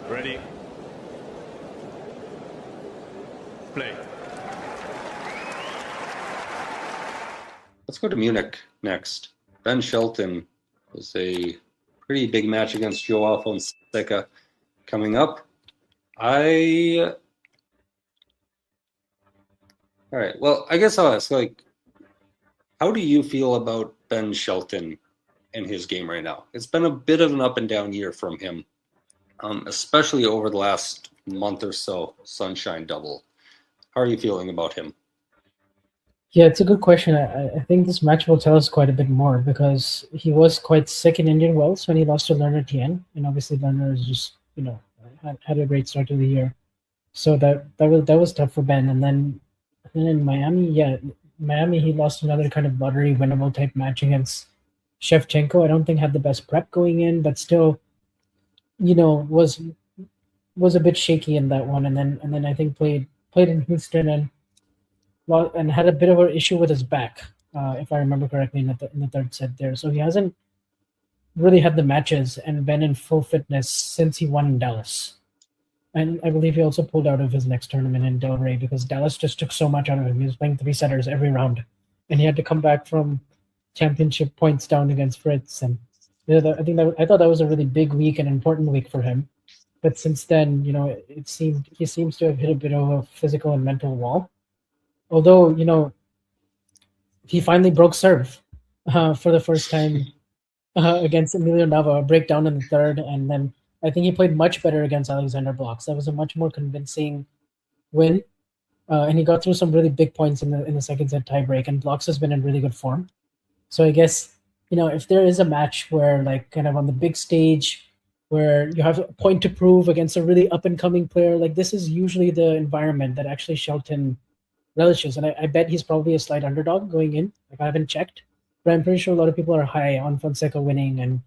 Ready? Play. Let's go to Munich next. Ben Shelton was a pretty big match against Joao Fonseca coming up. All right, well, I guess I'll ask, how do you feel about Ben Shelton in his game right now? It's been a bit of an up and down year from him, especially over the last month or so, Sunshine Double. How are you feeling about him? Yeah, it's a good question. I think this match will tell us quite a bit more because he was quite sick in Indian Wells when he lost to Lerner Tien, and obviously Lerner is just had a great start to the year, so that was tough for Ben. And then in Miami, yeah, Miami he lost another kind of lottery winnable type match against Shevchenko. I don't think had the best prep going in, but still, was a bit shaky in that one. And then I think played in Houston and had a bit of an issue with his back, if I remember correctly, in the third set there. So he hasn't really had the matches and been in full fitness since he won in Dallas. And I believe he also pulled out of his next tournament in Delray because Dallas just took so much out of him. He was playing three setters every round, and he had to come back from championship points down against Fritz. And I thought that was a really big week and important week for him. But since then, he seems to have hit a bit of a physical and mental wall. Although he finally broke serve for the first time against Emilio Nava, a breakdown in the third, and then I think he played much better against Alexander Blocks. That was a much more convincing win, and he got through some really big points in the second set tiebreak. And Blocks has been in really good form, so I guess if there is a match where like kind of on the big stage where you have a point to prove against a really up and coming player, like this is usually the environment that actually Shelton relishes, and I bet he's probably a slight underdog going in. Like I haven't checked, but I'm pretty sure a lot of people are high on Fonseca winning and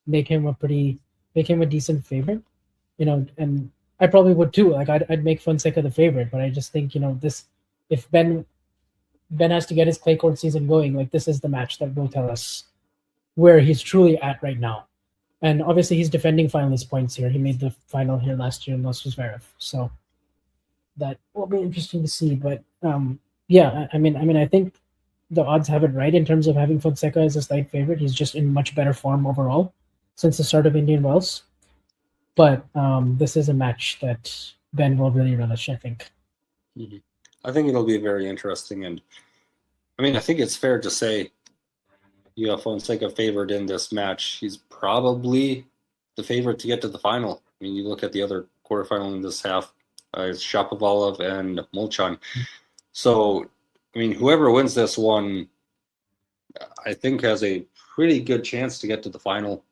make him a decent favorite. And I probably would too. Like I'd make Fonseca the favorite, but I just think this if Ben has to get his clay court season going, like this is the match that will tell us where he's truly at right now. And obviously he's defending finalist points here. He made the final here last year and lost to Zverev, so that will be interesting to see. But yeah, I think the odds have it right in terms of having Fonseca as a slight favorite. He's just in much better form overall since the start of Indian Wells. But this is a match that Ben will really relish, I think. Mm-hmm. I think it'll be very interesting. And I think it's fair to say you have Fonseca favored in this match. He's probably the favorite to get to the final. You look at the other quarterfinal in this half, it's Shapovalov and Molchan. So, whoever wins this one, I think has a pretty good chance to get to the final.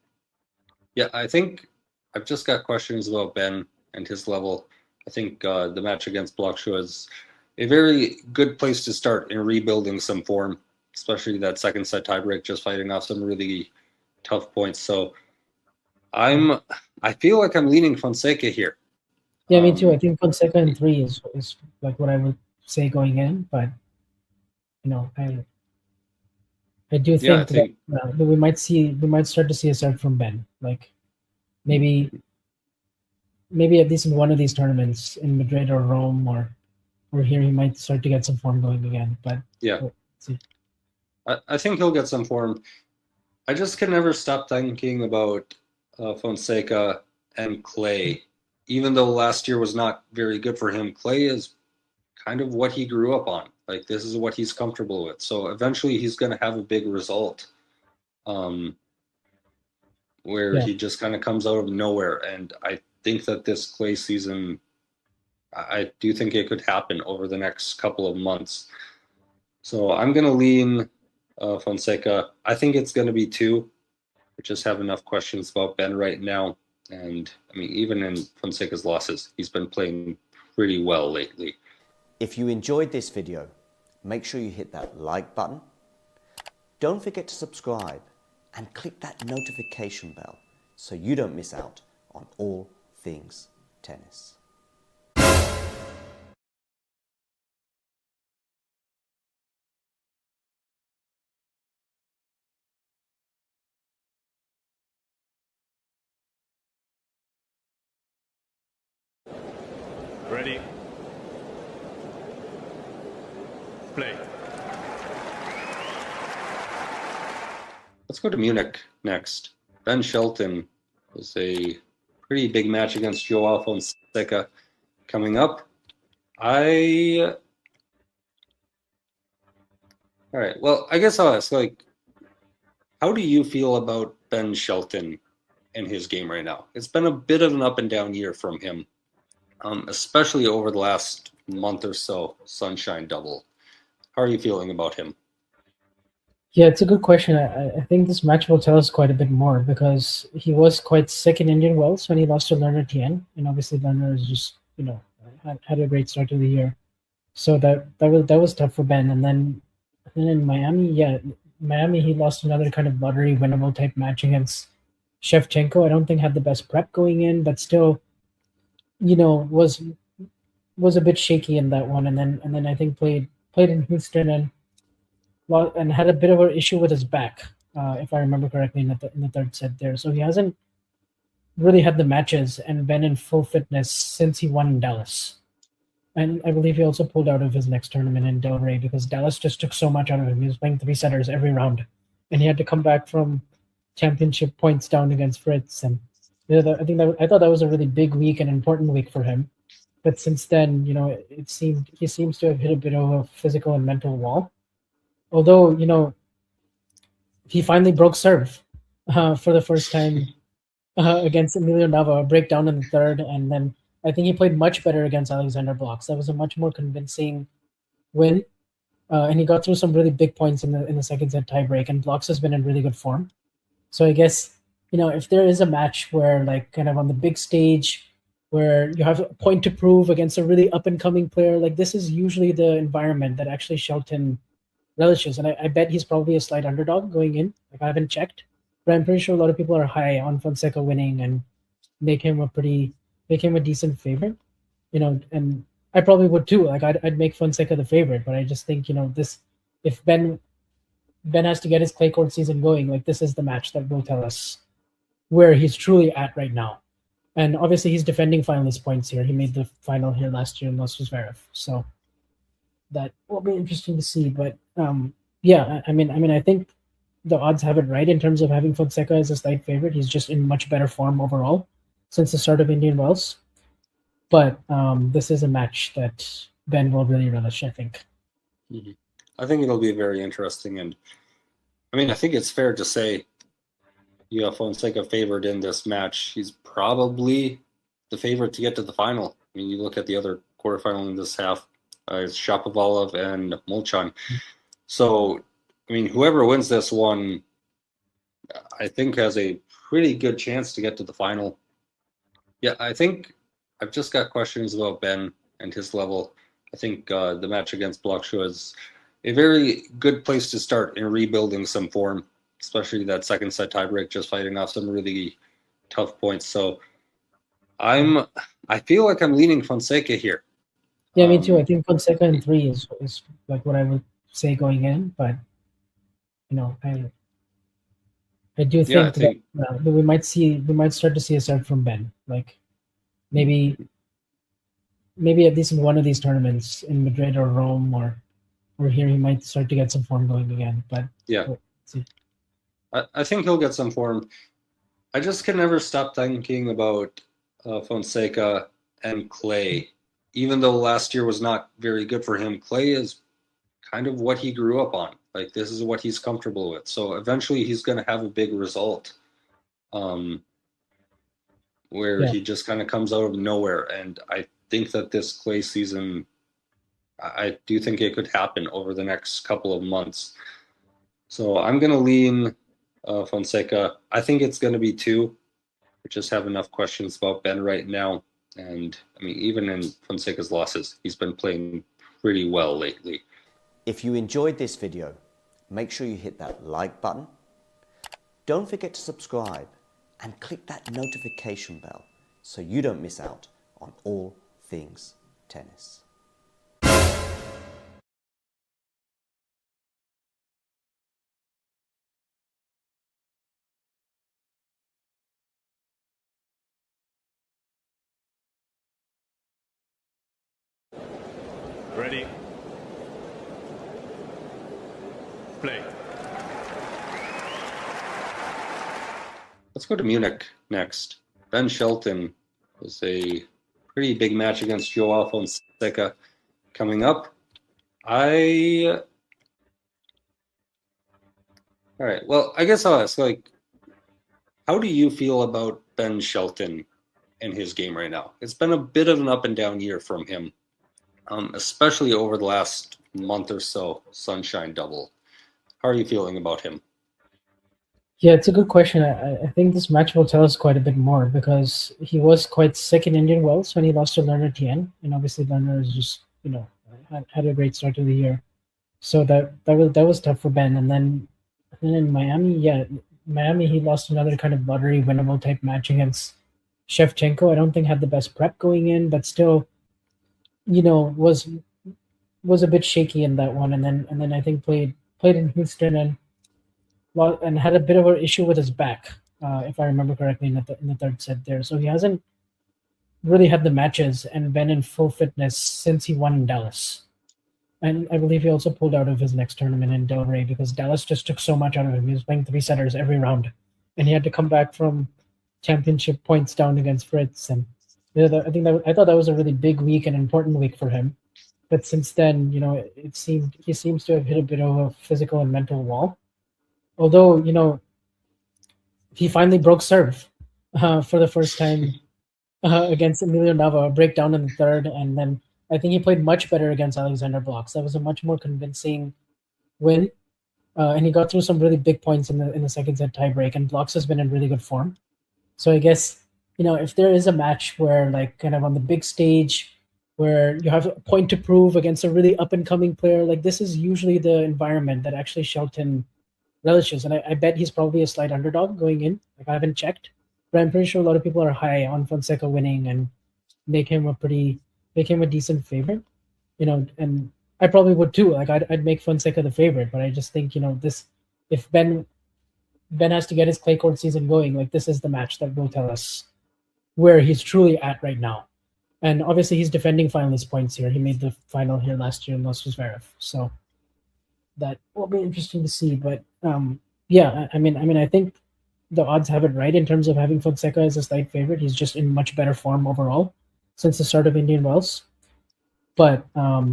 Yeah, I think I've just got questions about Ben and his level. I think the match against Blockshaw is a very good place to start in rebuilding some form, especially that second set tiebreak, just fighting off some really tough points. So I feel like I'm leaning Fonseca here. Yeah, me too. I think Fonseca in 3 is like what I would say going in, but I do think that we might start to see a start from Ben. Like maybe at least in one of these tournaments in Madrid or Rome or here, he might start to get some form going again. But yeah, we'll see. I think he'll get some form. I just can never stop thinking about Fonseca and clay. Even though last year was not very good for him, clay is kind of what he grew up on. Like this is what he's comfortable with. So eventually he's going to have a big result where he just kind of comes out of nowhere. And I think that this clay season, I do think it could happen over the next couple of months. So I'm going to lean Fonseca. I think it's going to be 2. I just have enough questions about Ben right now. And even in Fonseca's losses, he's been playing pretty well lately. If you enjoyed this video, make sure you hit that like button. Don't forget to subscribe and click that notification bell so you don't miss out on all things tennis. Ready? Play. Let's go to Munich next. Ben Shelton was a pretty big match against Joao Fonseca coming up. All right, well, I guess I'll ask, how do you feel about Ben Shelton and his game right now? It's been a bit of an up and down year from him, especially over the last month or so, Sunshine Double. How are you feeling about him? Yeah, it's a good question. I think this match will tell us quite a bit more because he was quite sick in Indian Wells when he lost to Lerner Tien, and obviously Lerner is just had a great start to the year, so that was tough for Ben. And then in Miami, yeah, Miami he lost another kind of lottery winnable type match against Shevchenko. I don't think had the best prep going in, but still, was a bit shaky in that one. And then I think played in Houston and had a bit of an issue with his back, if I remember correctly, in the third set there. So he hasn't really had the matches and been in full fitness since he won in Dallas. And I believe he also pulled out of his next tournament in Del Rey because Dallas just took so much out of him. He was playing three setters every round, and he had to come back from championship points down against Fritz. And I thought that was a really big week and important week for him. But since then, he seems to have hit a bit of a physical and mental wall. Although, he finally broke serve for the first time against Emilio Nava, a breakdown in the third, and then I think he played much better against Alexander Blocks. That was a much more convincing win, and he got through some really big points in the second set tiebreak. And Blocks has been in really good form. So I guess if there is a match where kind of on the big stage where you have a point to prove against a really up and coming player, this is usually the environment that actually Shelton relishes. And I bet he's probably a slight underdog going in. I haven't checked, but I'm pretty sure a lot of people are high on Fonseca winning and make him a decent favorite. And I probably would too. I'd make Fonseca the favorite, but I just think this, if Ben has to get his clay court season going, this is the match that will tell us where he's truly at right now. And obviously he's defending finalist points here. He made the final here last year and lost to Zverev, so that will be interesting to see. But yeah, I mean, I think the odds have it right in terms of having Fonseca as a slight favorite. He's just in much better form overall since the start of Indian Wells. But this is a match that Ben will really relish, I think. Mm-hmm. I think it'll be very interesting. And I think it's fair to say you have Fonseca favored in this match. He's probably the favorite to get to the final. You look at the other quarterfinal in this half, it's Shapovalov and Molchan. So, whoever wins this one, I think has a pretty good chance to get to the final. Yeah, I think I've just got questions about Ben and his level. I think the match against Blockshow is a very good place to start in rebuilding some form, especially that second set tiebreak, just fighting off some really tough points. So I feel like I'm leaning Fonseca here. Yeah, me too. I think Fonseca in 3 is what I would say going in, but I do think that we might start to see a serve from Ben. Maybe at least in one of these tournaments in Madrid or Rome or here, he might start to get some form going again. But yeah, we'll see. I think he'll get some form. I just can never stop thinking about Fonseca and clay. Even though last year was not very good for him, clay is kind of what he grew up on. This is what he's comfortable with. So eventually he's going to have a big result where he just kind of comes out of nowhere. And I think that this clay season, I do think it could happen over the next couple of months. So I'm going to lean Fonseca. I think it's going to be 2. I just have enough questions about Ben right now. And even in Fonseca's losses, he's been playing pretty well lately. If you enjoyed this video, make sure you hit that like button. Don't forget to subscribe and click that notification bell so you don't miss out on all things tennis. Ready? Play. Let's go to Munich next. Ben Shelton was a pretty big match against Joao Fonseca coming up. All right, well, I guess I'll ask, how do you feel about Ben Shelton and his game right now? It's been a bit of an up and down year from him. especially over the last month or so. Sunshine Double. How are you feeling about him? Yeah, it's a good question. I think this match will tell us quite a bit more because he was quite sick in Indian Wells when he lost to Lerner Tien, and obviously Lerner is just had a great start to the year, so that was tough for Ben. And then in Miami he lost another kind of lottery winnable type match against Shevchenko. I don't think had the best prep going in, but still, was a bit shaky in that one. And then I think played in Houston and had a bit of an issue with his back, if I remember correctly, in the third set there. So he hasn't really had the matches and been in full fitness since he won in Dallas. And I believe he also pulled out of his next tournament in Del Rey because Dallas just took so much out of him. He was playing 3-setters every round, and he had to come back from championship points down against Fritz. And I thought that was a really big week and important week for him. But since then, he seems to have hit a bit of a physical and mental wall. Although, he finally broke serve for the first time against Emilio Nava, a breakdown in the third, and then I think he played much better against Alexander Blocks. That was a much more convincing win, and he got through some really big points in the second set tiebreak, and Blocks has been in really good form. So I guess, if there is a match where, like, kind of on the big stage, where you have a point to prove against a really up-and-coming player, like, this is usually the environment that actually Shelton relishes, and I bet he's probably a slight underdog going in. Like, I haven't checked, but I'm pretty sure a lot of people are high on Fonseca winning and make him a decent favorite. And I probably would too. Like, I'd make Fonseca the favorite, but I just think if Ben has to get his clay court season going, like, this is the match that will tell us where he's truly at right now. And obviously he's defending finalist points here. He made the final here last year and lost to Zverev, so that will be interesting to see. But I think the odds have it right in terms of having Fonseca as a slight favorite. He's just in much better form overall since the start of Indian Wells. But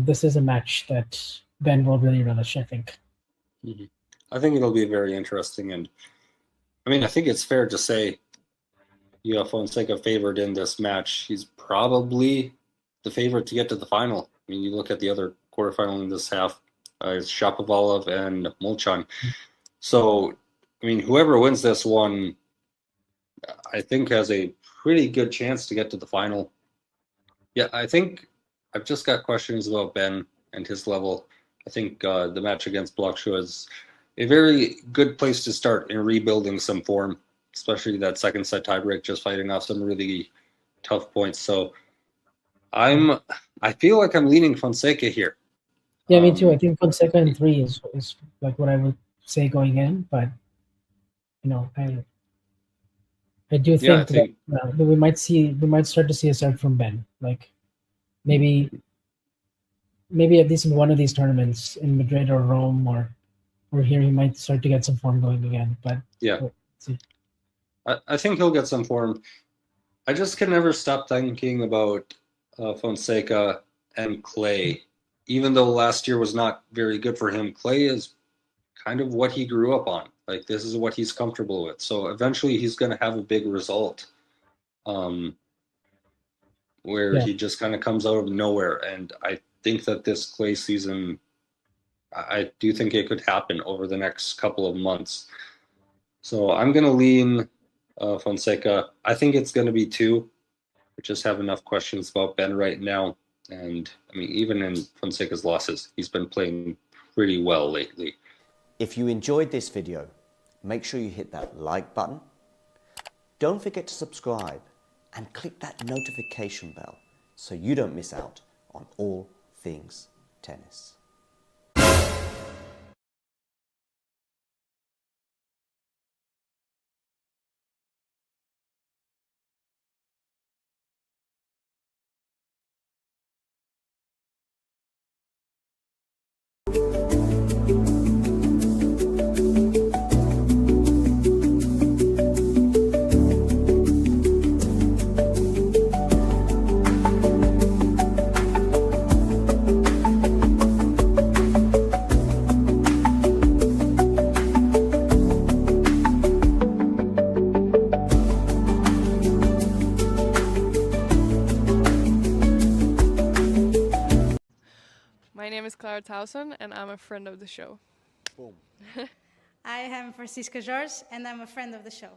this is a match that Ben will really relish, I think. Mm-hmm. I think it'll be very interesting. And I think it's fair to say you have Fonseca favored in this match. He's probably the favorite to get to the final. You look at the other quarterfinal in this half. It's Shapovalov and Molchan. So, whoever wins this one, I think has a pretty good chance to get to the final. Yeah, I think I've just got questions about Ben and his level. I think the match against Blockshua is a very good place to start in rebuilding some form, especially that second set tiebreak, just fighting off some really tough points. So I feel like I'm leaning Fonseca here. Yeah, me too. I think Fonseca in 3 is like what I would say going in, but I do think that we might start to see a serve from Ben. Like, maybe at least in one of these tournaments in Madrid or Rome or here, he might start to get some form going again. But yeah, we'll see. I think he'll get some form. I just can never stop thinking about Fonseca and clay. Even though last year was not very good for him, clay is kind of what he grew up on. Like, this is what he's comfortable with. So eventually he's going to have a big result where he just kind of comes out of nowhere. And I think that this clay season, I do think it could happen over the next couple of months. So I'm going to lean Fonseca. I think it's going to be 2. I just have enough questions about Ben right now. And even in Fonseca's losses, he's been playing pretty well lately. If you enjoyed this video, make sure you hit that like button. Don't forget to subscribe and click that notification bell so you don't miss out on all things tennis. name is Clara Towson, and I'm a friend of the show. Boom. I am Francisca George, and I'm a friend of the show.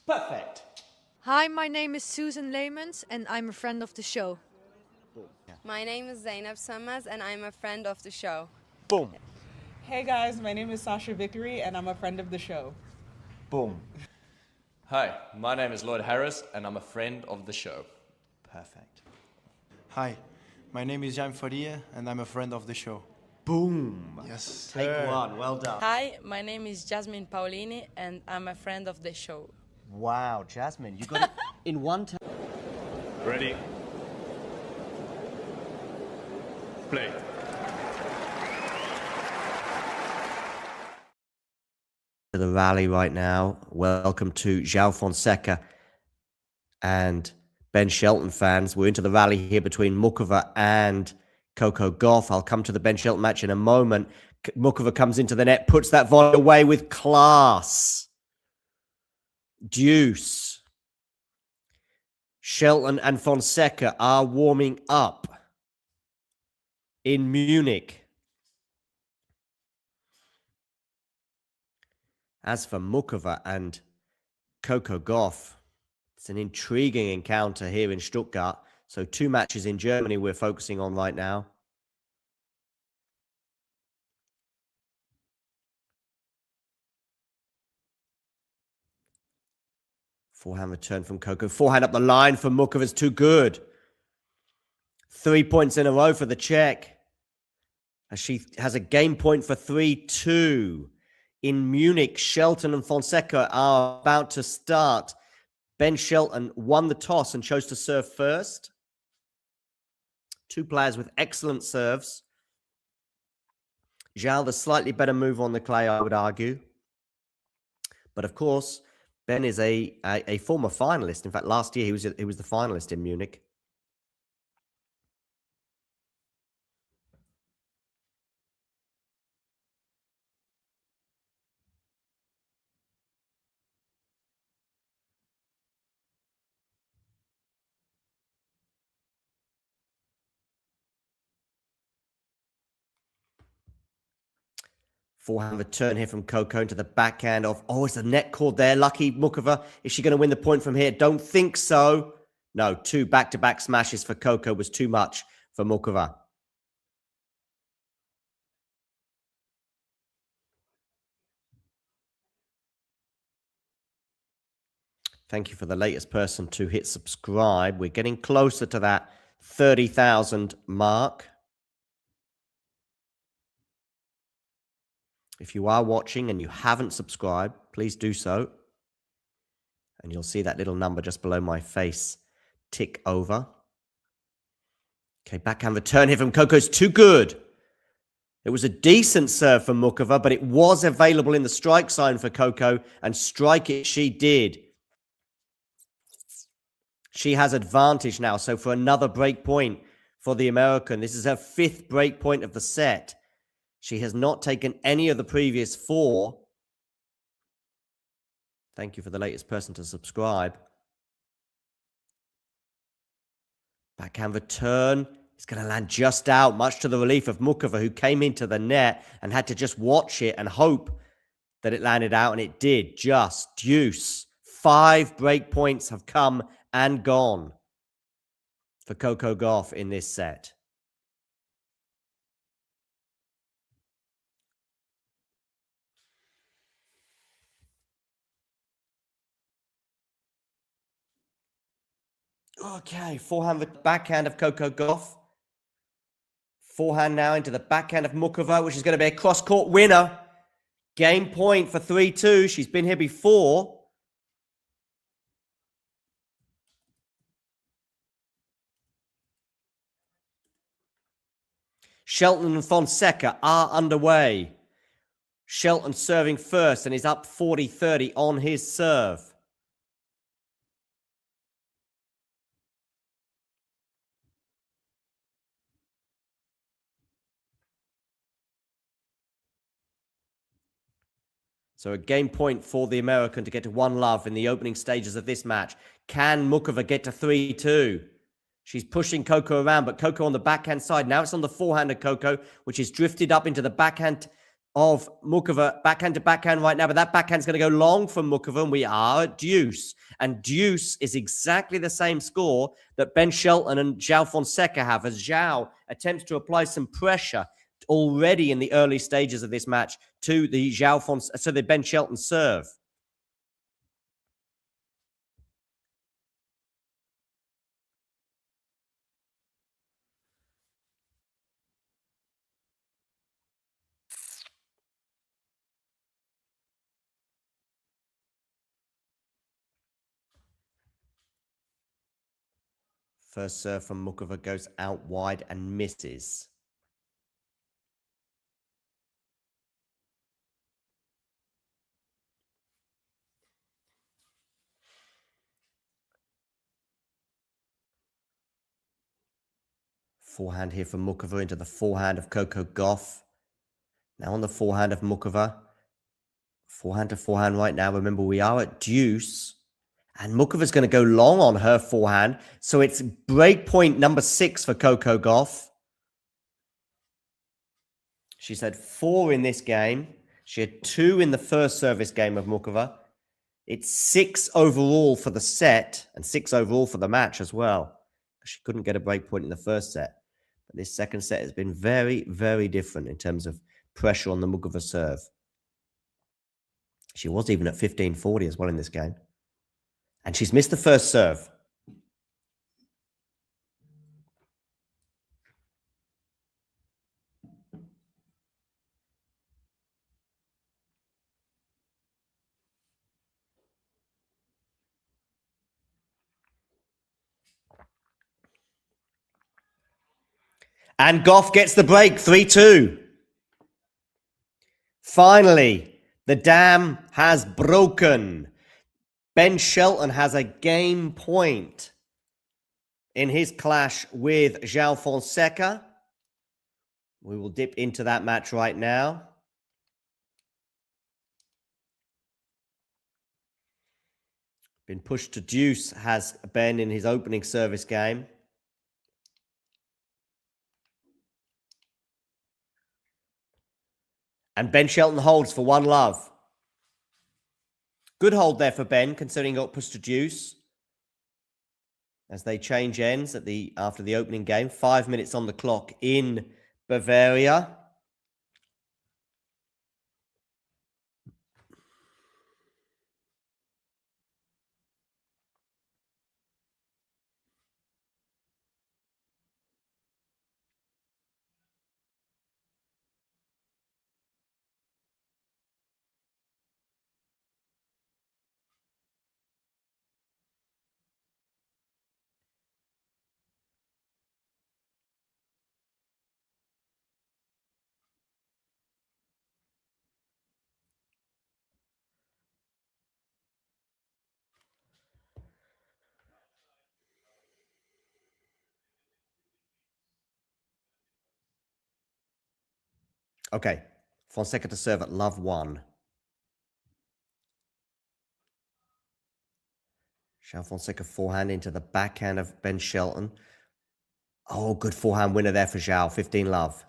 Perfect. Hi, my name is Susan Leemans, and I'm a friend of the show. My name is Zainab Sammaz, and I'm a friend of the show. Boom. Hey guys, my name is Sasha Vickery, and I'm a friend of the show. Boom. Hi, my name is Lloyd Harris, and I'm a friend of the show. Perfect. Hi, my name is Jan Faria, and I'm a friend of the show. Boom. Yes. Take one. Well done. Hi, my name is Jasmine Paulini, and I'm a friend of the show. Wow, Jasmine, you got it in one time. Ready? Play. To the rally right now. Welcome to Joao Fonseca and Ben Shelton fans. We're into the rally here between Muchova and Coco Gauff. I'll come to the Ben Shelton match in a moment. Muchova comes into the net, puts that volley away with class. Deuce. Shelton and Fonseca are warming up in Munich. As for Muchova and Coco Gauff, it's an intriguing encounter here in Stuttgart. So 2 matches in Germany we're focusing on right now. Forehand return from Coco. Forehand up the line for Muchova is too good. 3 points in a row for the Czech. As she has a game point for 3-2. In Munich, Shelton and Fonseca are about to start. Ben Shelton won the toss and chose to serve first. 2 players with excellent serves. Joao, the slightly better move on the clay, I would argue. But of course, Ben is a former finalist. In fact, last year he was the finalist in Munich. Forehand return here from Coco into the backhand of... Oh, it's a net cord there. Lucky Muchova. Is she going to win the point from here? Don't think so. No, 2 back-to-back smashes for Coco was too much for Muchova. Thank you for the latest person to hit subscribe. We're getting closer to that 30,000 mark. If you are watching and you haven't subscribed, please do so. And you'll see that little number just below my face tick over. Okay, backhand return here from Coco is too good. It was a decent serve from Muchova, but it was available in the strike zone for Coco, and strike it she did. She has advantage now, so for another break point for the American. This is her 5th break point of the set. She has not taken any of the previous 4. Thank you for the latest person to subscribe. Backhand return. It's going to land just out, much to the relief of Muchova, who came into the net and had to just watch it and hope that it landed out, and it did. Just deuce. 5 break points have come and gone for Coco Gauff in this set. Okay, forehand with backhand of Coco Gauff. Forehand now into the backhand of Muchova, which is going to be a cross-court winner. Game point for 3-2. She's been here before. Shelton and Fonseca are underway. Shelton serving first and is up 40-30 on his serve. So a game point for the American to get to 1-love in the opening stages of this match. Can Muchova get to 3-2? She's pushing Coco around, but Coco on the backhand side. Now it's on the forehand of Coco, which is drifted up into the backhand of Muchova. Backhand to backhand right now, but that backhand's going to go long from Muchova, and we are at deuce. And deuce is exactly the same score that Ben Shelton and Joao Fonseca have, as Joao attempts to apply some pressure already in the early stages of this match to the the Ben Shelton serve. First serve from Muchova goes out wide and misses. Forehand here from Muchova into the forehand of Coco Gauff. Now on the forehand of Muchova. Forehand to forehand right now. Remember, we are at deuce. And Muchova's going to go long on her forehand. So it's break point number 6 for Coco Gauff. She's had 4 in this game. She had 2 in the first service game of Muchova. It's 6 overall for the set and 6 overall for the match as well. She couldn't get a break point in the first set. But this second set has been very, very different in terms of pressure on the Muchova serve. She was even at 15-40 as well in this game. And she's missed the first serve. And Gauff gets the break, 3-2. Finally, the dam has broken. Ben Shelton has a game point in his clash with Joao Fonseca. We will dip into that match right now. Been pushed to deuce has Ben in his opening service game. And Ben Shelton holds for 1-love. Good hold there for Ben, considering he got pushed to deuce. As they change ends after the opening game. 5 minutes on the clock in Bavaria. Okay, Fonseca to serve at love 1. Joao Fonseca forehand into the backhand of Ben Shelton. Oh, good forehand winner there for Joao, 15-love.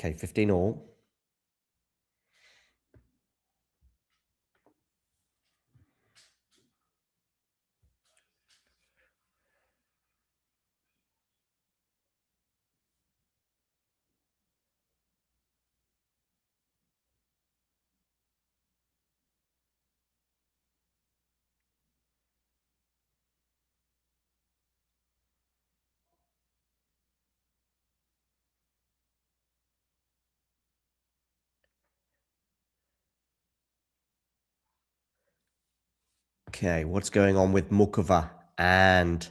Okay, 15 all. Okay, what's going on with Muchova and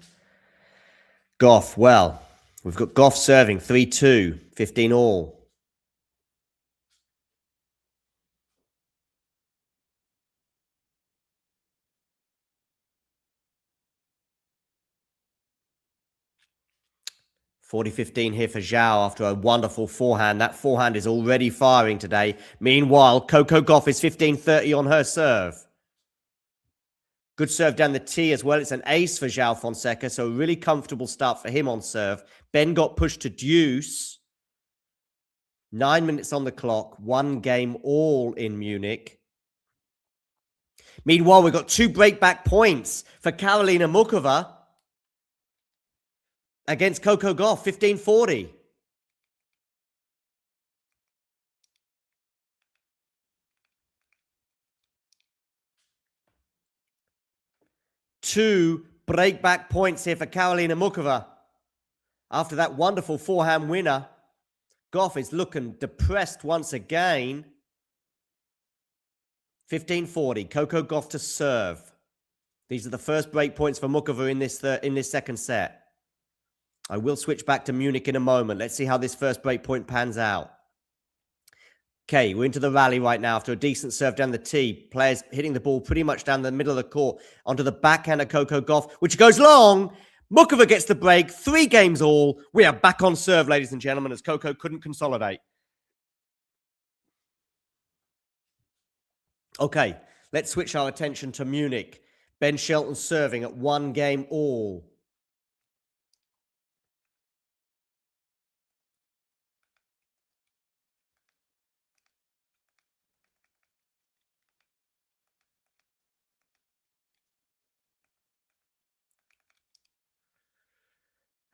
Goff? Well, we've got Goff serving 3-2, 15 all. (40-15) here for Joao after a wonderful forehand. That forehand is already firing today. Meanwhile, Coco Gauff is 15-30 on her serve. Good serve down the tee as well. It's an ace for Joao Fonseca, so a really comfortable start for him on serve. Ben got pushed to deuce. 9 minutes on the clock. 1 game all in Munich. Meanwhile, we've got 2 breakback points for Karolina Muchova against Coco Gauff, 15-40. Two breakback points here for Karolina Muchova. After that wonderful forehand winner, Gauff is looking depressed once again. 15-40, Coco Gauff to serve. These are the first break points for Muchova in this second set. I will switch back to Munich in a moment. Let's see how this first break point pans out. Okay, we're into the rally right now after a decent serve down the tee. Players hitting the ball pretty much down the middle of the court onto the backhand of Coco Gauff, which goes long. Muchova gets the break. 3 games all. We are back on serve, ladies and gentlemen, as Coco couldn't consolidate. Okay, let's switch our attention to Munich. Ben Shelton serving at 1 game all.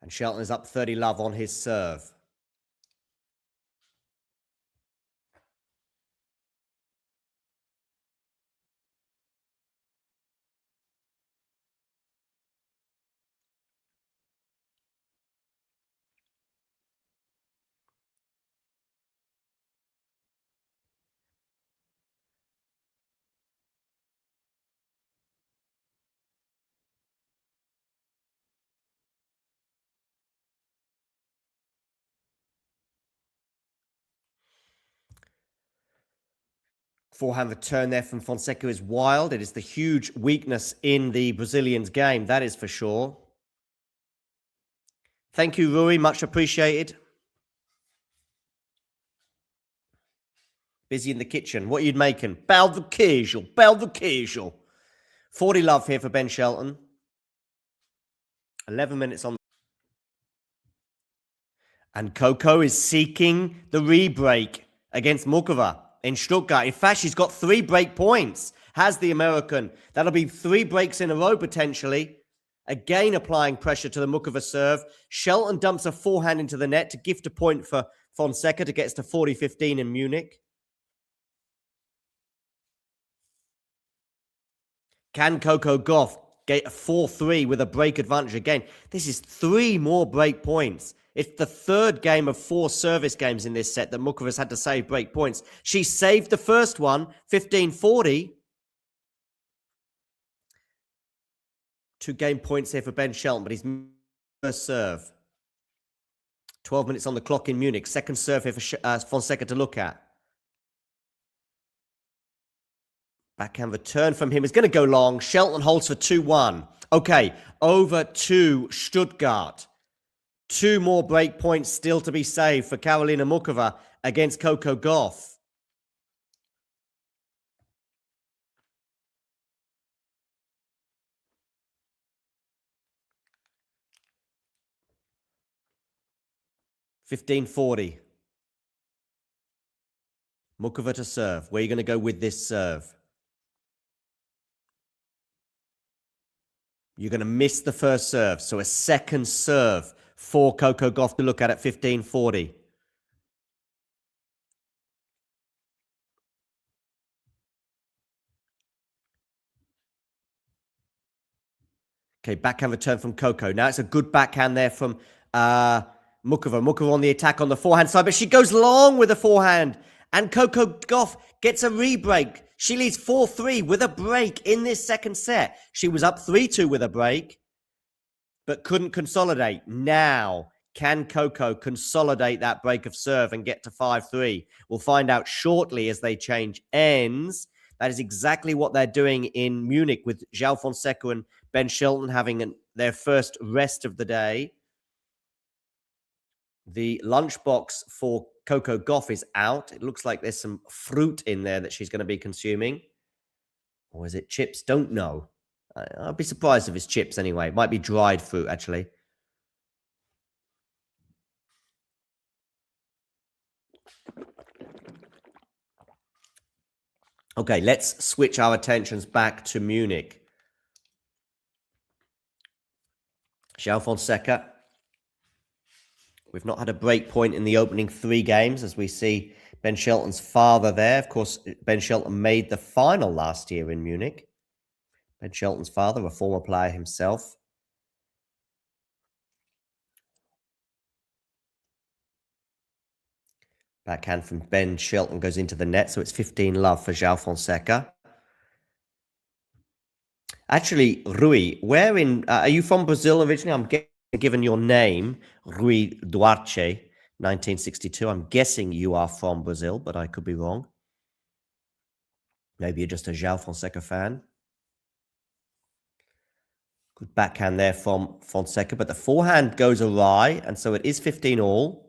And Shelton is up 30 love on his serve. Forehand return there from Fonseca is wild. It is the huge weakness in the Brazilians' game, that is for sure. Thank you, Rui. Much appreciated. Busy in the kitchen. What are you making? Bell the casual. 40 love here for Ben Shelton. 11 minutes on. And Coco is seeking the re-break against Muchova in Stuttgart. In fact, she's got 3 break points, has the American. That'll be 3 breaks in a row, potentially. Again, applying pressure to the Muchova serve. Shelton dumps a forehand into the net to gift a point for Fonseca to get us to 40-15 in Munich. Can Coco Gauff get a 4-3 with a break advantage again? This is 3 more break points. It's the 3rd game of 4 service games in this set that Muchova's had to save break points. She saved the first one, 15-40. 2 game points here for Ben Shelton, but his first serve. 12 minutes on the clock in Munich. Second serve here for Fonseca to look at. Backhand return from him is going to go long. Shelton holds for 2-1. Okay, over to Stuttgart. 2 more break points still to be saved for Karolina Muchova against Coco Gauff. (15-40). Muchova to serve. Where are you going to go with this serve? You're going to miss the first serve, so a second serve for Coco Gauff to look at 15-40. Okay, backhand return from Coco. Now it's a good backhand there from Muchova. Muchova on the attack on the forehand side, but she goes long with the forehand. And Coco Gauff gets a re-break. She leads 4-3 with a break in this second set. She was up 3-2 with a break, but couldn't consolidate. Now, can Coco consolidate that break of serve and get to 5-3? We'll find out shortly as they change ends. That is exactly what they're doing in Munich with Joao Fonseca and Ben Shelton having their first rest of the day. The lunchbox for Coco Gauff is out. It looks like there's some fruit in there that she's going to be consuming. Or is it chips? Don't know. I'll be surprised if it's chips anyway. It might be dried fruit, actually. Okay, let's switch our attentions back to Munich. Joao Fonseca. We've not had a break point in the opening 3 games as we see Ben Shelton's father there. Of course, Ben Shelton made the final last year in Munich. Ben Shelton's father, a former player himself. Backhand from Ben Shelton goes into the net, so it's 15-love for Joao Fonseca. Actually, Rui, where in... are you from Brazil originally? I'm given your name, Rui Duarte, 1962. I'm guessing you are from Brazil, but I could be wrong. Maybe you're just a Joao Fonseca fan. Good backhand there from Fonseca, but the forehand goes awry, and so it is 15-all.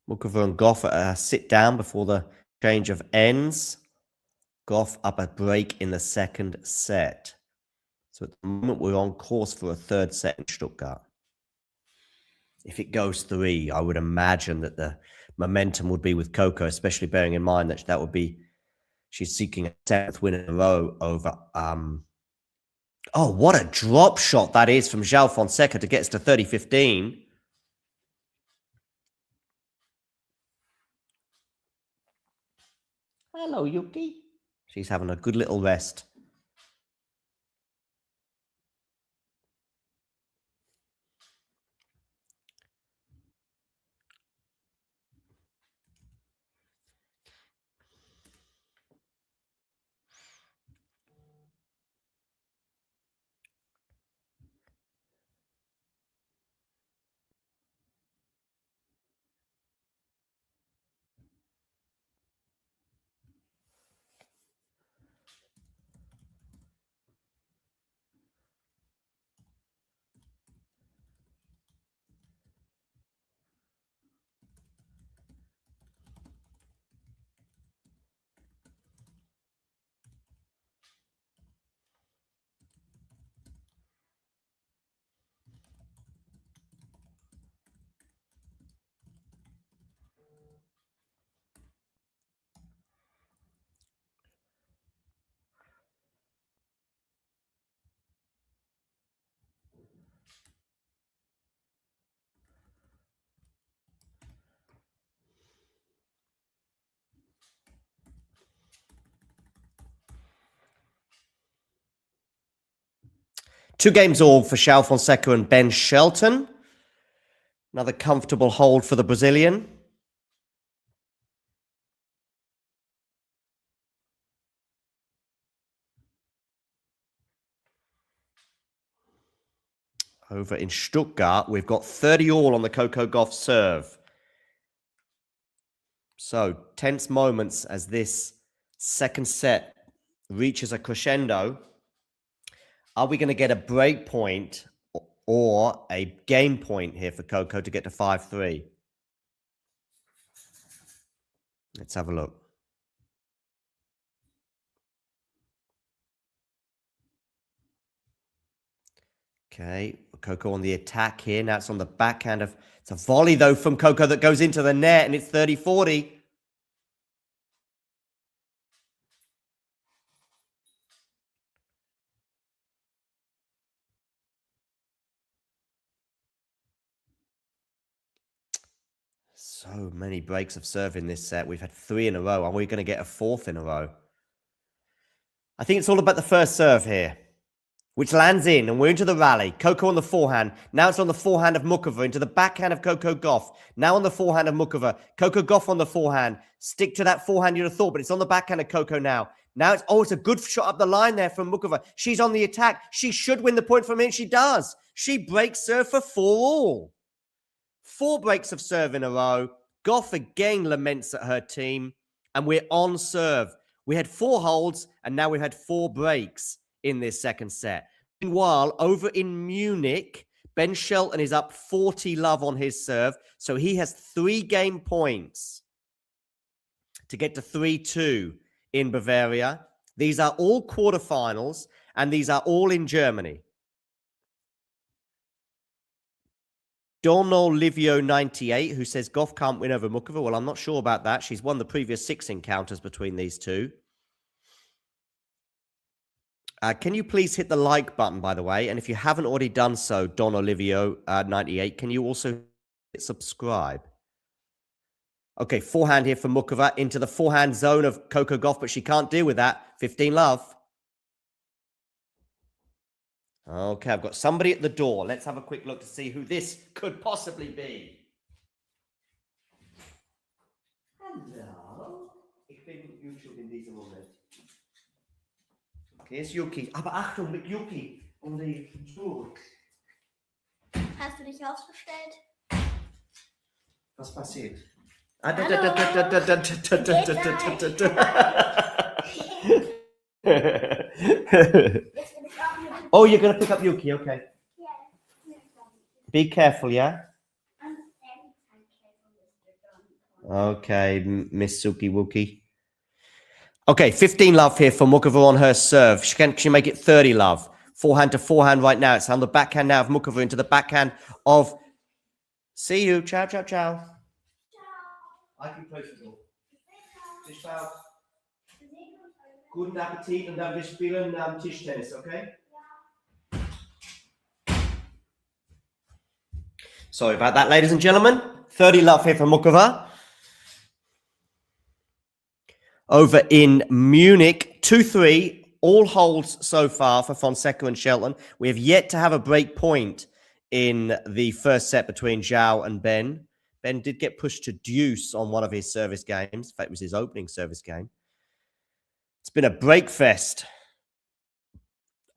Muchova and Gauff sit down before the change of ends. Gauff up a break in the second set. So at the moment, we're on course for a third set in Stuttgart. If it goes 3, I would imagine that the momentum would be with Coco, especially bearing in mind that that would be, she's seeking a 7th win in a row over... oh, what a drop shot that is from Joao Fonseca to get us to 30-15. Hello, Yuki. She's having a good little rest. Two games all for Joao Fonseca and Ben Shelton. Another comfortable hold for the Brazilian. Over in Stuttgart, we've got 30-all on the Coco Gauff serve. So, tense moments as this second set reaches a crescendo. Are we going to get a break point or a game point here for Coco to get to 5-3? Let's have a look. Okay, Coco on the attack here. Now it's on the backhand of... It's a volley, though, from Coco that goes into the net, and it's 30-40. So many breaks of serve in this set. We've had 3 in a row. Are we going to get a 4th in a row? I think it's all about the first serve here. which lands in, and we're into the rally. Coco on the forehand. Now it's on the forehand of Muchova into the backhand of Coco Gauff. Now on the forehand of Muchova. Coco Gauff on the forehand. Stick to that forehand, you'd have thought, but it's on the backhand of Coco now. Now it's a good shot up the line there from Muchova. She's on the attack. She should win the point from here. She does. She breaks serve for 4-all. 4 breaks of serve in a row. Gauff again laments at her team, and we're on serve. We had 4 holds, and now we've had 4 breaks in this second set. Meanwhile, over in Munich, Ben Shelton is up 40-love on his serve, so he has 3 game points to get to 3-2 in Bavaria. These are all quarterfinals, and these are all in Germany. Dono Livio 98, who says Gauff can't win over Muchova. Well, I'm not sure about that. She's won the previous 6 encounters between these two. Can you please hit the like button, by the way? And if you haven't already done so, Don Olivio 98, can you also hit subscribe? Okay, forehand here for Muchova into the forehand zone of Coco Gauff, but she can't deal with that. 15-love. Okay, I've got somebody at the door. Let's have a quick look to see who this could possibly be. Hallo. Ich bin YouTube in diesem Moment. Okay, ist Yuki. Aber Achtung mit Yuki um die Spur. Hast du dich ausgestellt? Was passiert? Oh, you're going to pick up Yuki, okay. Be careful, yeah? Okay, Miss Suki Wookie. Okay, 15-love here for Muchova on her serve. Can she make it 30-love? Forehand to forehand right now. It's on the backhand now of Muchova into the backhand of... See you. Ciao, ciao, ciao. I can play football. Bis bald. Guten Appetit und dann wir spielen Tischtennis, okay? Sorry about that, ladies and gentlemen. 30-love here for Muchova. Over in Munich, 2-3, all holds so far for Fonseca and Shelton. We have yet to have a break point in the first set between Joao and Ben. Ben did get pushed to deuce on one of his service games. In fact, it was his opening service game. It's been a break fest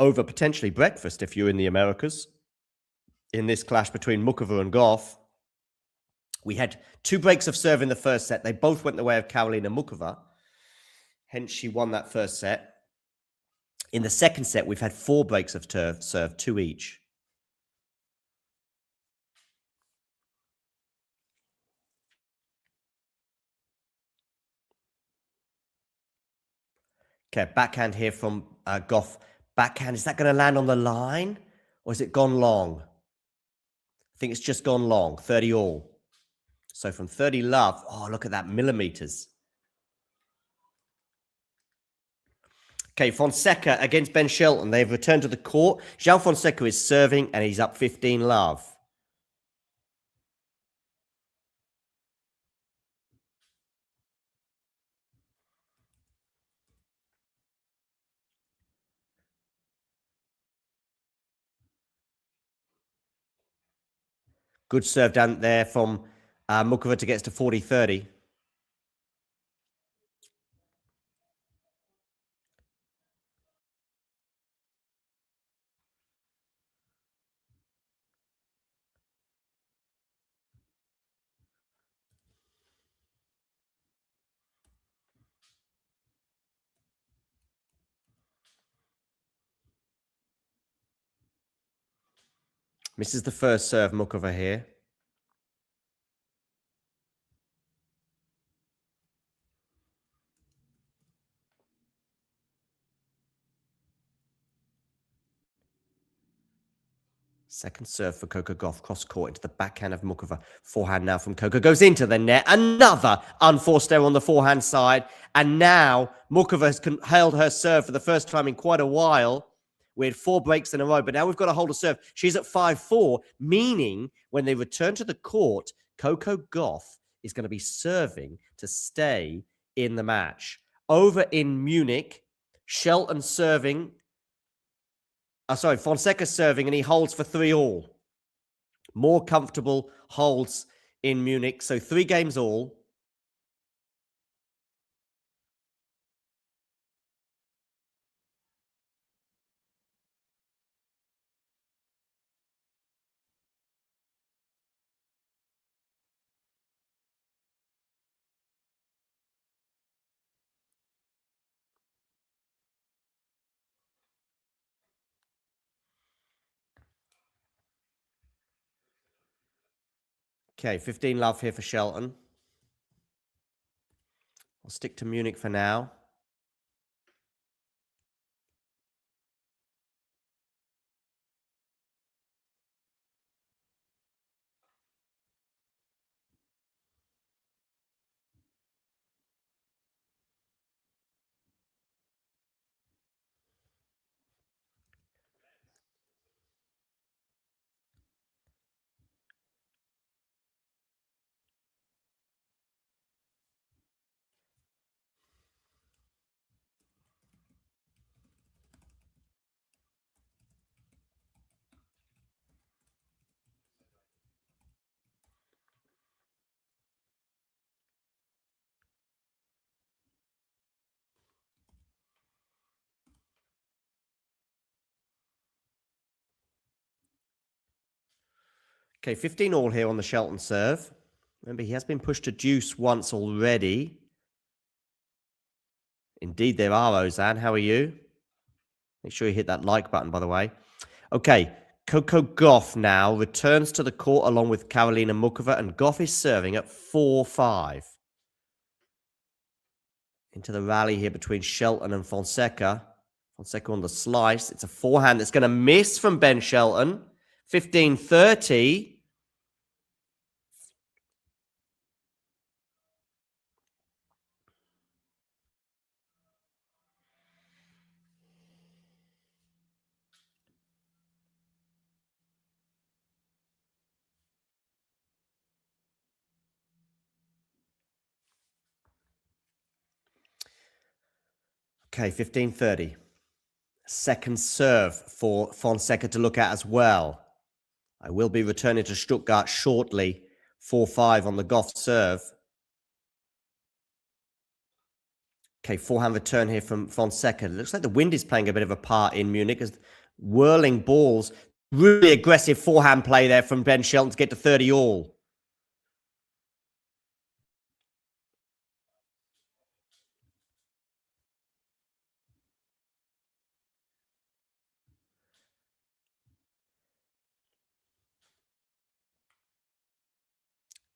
over potentially breakfast if you're in the Americas in this clash between Muchova and Gauff. We had 2 breaks of serve in the first set. They both went the way of Karolina Muchova. Hence, she won that first set. In the second set, we've had 4 breaks of serve, 2 each. Okay, backhand here from Gauff. Backhand, is that going to land on the line? Or has it gone long? I think it's just gone long, 30-all. So from 30-love, oh, look at that, millimeters. Okay, Fonseca against Ben Shelton. They've returned to the court. Joao Fonseca is serving, and he's up 15-love. Good serve down there from Muchova to get us to 40-30. Misses the first serve, Muchova here. Second serve for Coco Gauff, cross court into the backhand of Muchova. Forehand now from Coco goes into the net. Another unforced error on the forehand side. And now Muchova has held her serve for the first time in quite a while. We had 4 breaks in a row, but now we've got to hold a serve. She's at 5-4, meaning when they return to the court, Coco Gauff is going to be serving to stay in the match. Over in Munich, Shelton serving Sorry, Fonseca serving, and he holds for 3-all. More comfortable holds in Munich. So 3 games all. Okay, 15 love here for Shelton. I'll stick to Munich for now. Okay, 15 all here on the Shelton serve. Remember, he has been pushed to deuce once already. Indeed, there are, Ozan. How are you? Make sure you hit that like button, by the way. Okay, Coco Gauff now returns to the court along with Karolina Muchova, and Gauff is serving at 4-5. Into the rally here between Shelton and Fonseca. Fonseca on the slice. It's a forehand that's going to miss from Ben Shelton. 15-30. Okay, 15-30. Second serve for Fonseca to look at as well. I will be returning to Stuttgart shortly. 4-5 on the Gauff serve. Okay, forehand return here from Fonseca. It looks like the wind is playing a bit of a part in Munich as whirling balls. Really aggressive forehand play there from Ben Shelton to get to 30 all.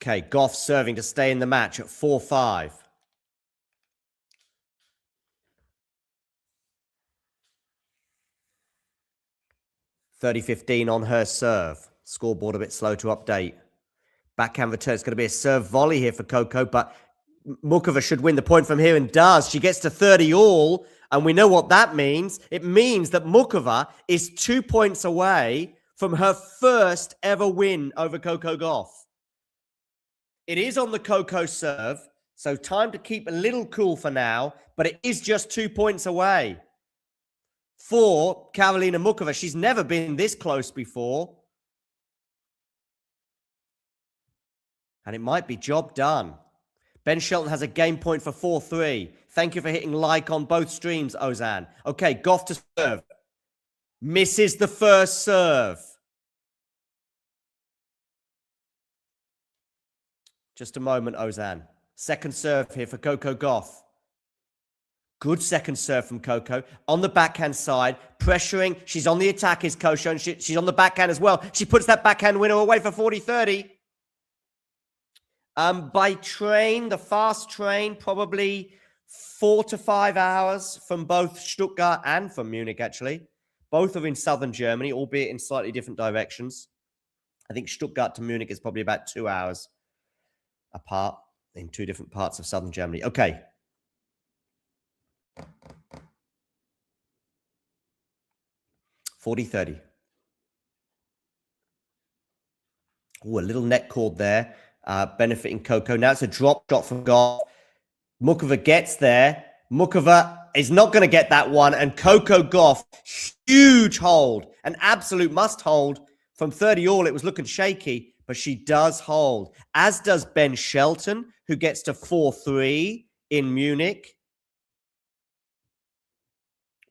Okay, Gauff serving to stay in the match at 4-5. (30-15) on her serve. Scoreboard a bit slow to update. Backhand return. It's going to be a serve volley here for Coco, but Muchova should win the point from here and does. She gets to 30 all, and we know what that means. It means that Muchova is 2 points away from her first ever win over Coco Gauff. It is on the Coco serve, so time to keep a little cool for now, but it is just 2 points away for Karolina Muchova. She's never been this close before. And it might be job done. Ben Shelton has a game point for 4-3. Thank you for hitting like on both streams, Ozan. Okay, Gauff to serve. Misses the first serve. Just a moment, Ozan. Second serve here for Coco Gauff. Good second serve from Coco. On the backhand side, pressuring. She's on the attack, is Coco, and she's on the backhand as well. She puts that backhand winner away for 40-30. By train, the fast train, probably 4 to 5 hours from both Stuttgart and from Munich, actually. Both are in southern Germany, albeit in slightly different directions. I think Stuttgart to Munich is probably about 2 hours apart in 2 different parts of southern Germany. Okay. (40-30). Oh, a little net cord there, benefiting Coco. Now it's a drop shot from Gauff. Muchova gets there. Muchova is not going to get that one, and Coco Gauff, huge hold, an absolute must hold. From 30 all, it was looking shaky, but she does hold, as does Ben Shelton, who gets to 4-3 in Munich.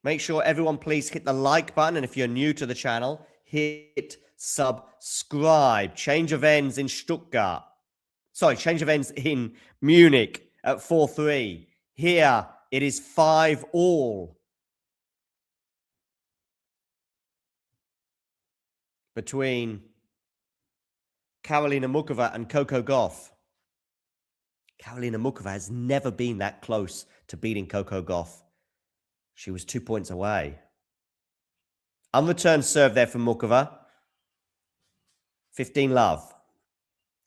Make sure everyone please hit the like button, and if you're new to the channel, hit subscribe. Change of ends in Stuttgart. Sorry, change of ends in Munich at 4-3. Here, it is 5 all. Between Karolina Muchova and Coco Gauff. Karolina Muchova has never been that close to beating Coco Gauff. She was 2 points away. Unreturned serve there from Muchova. 15 love.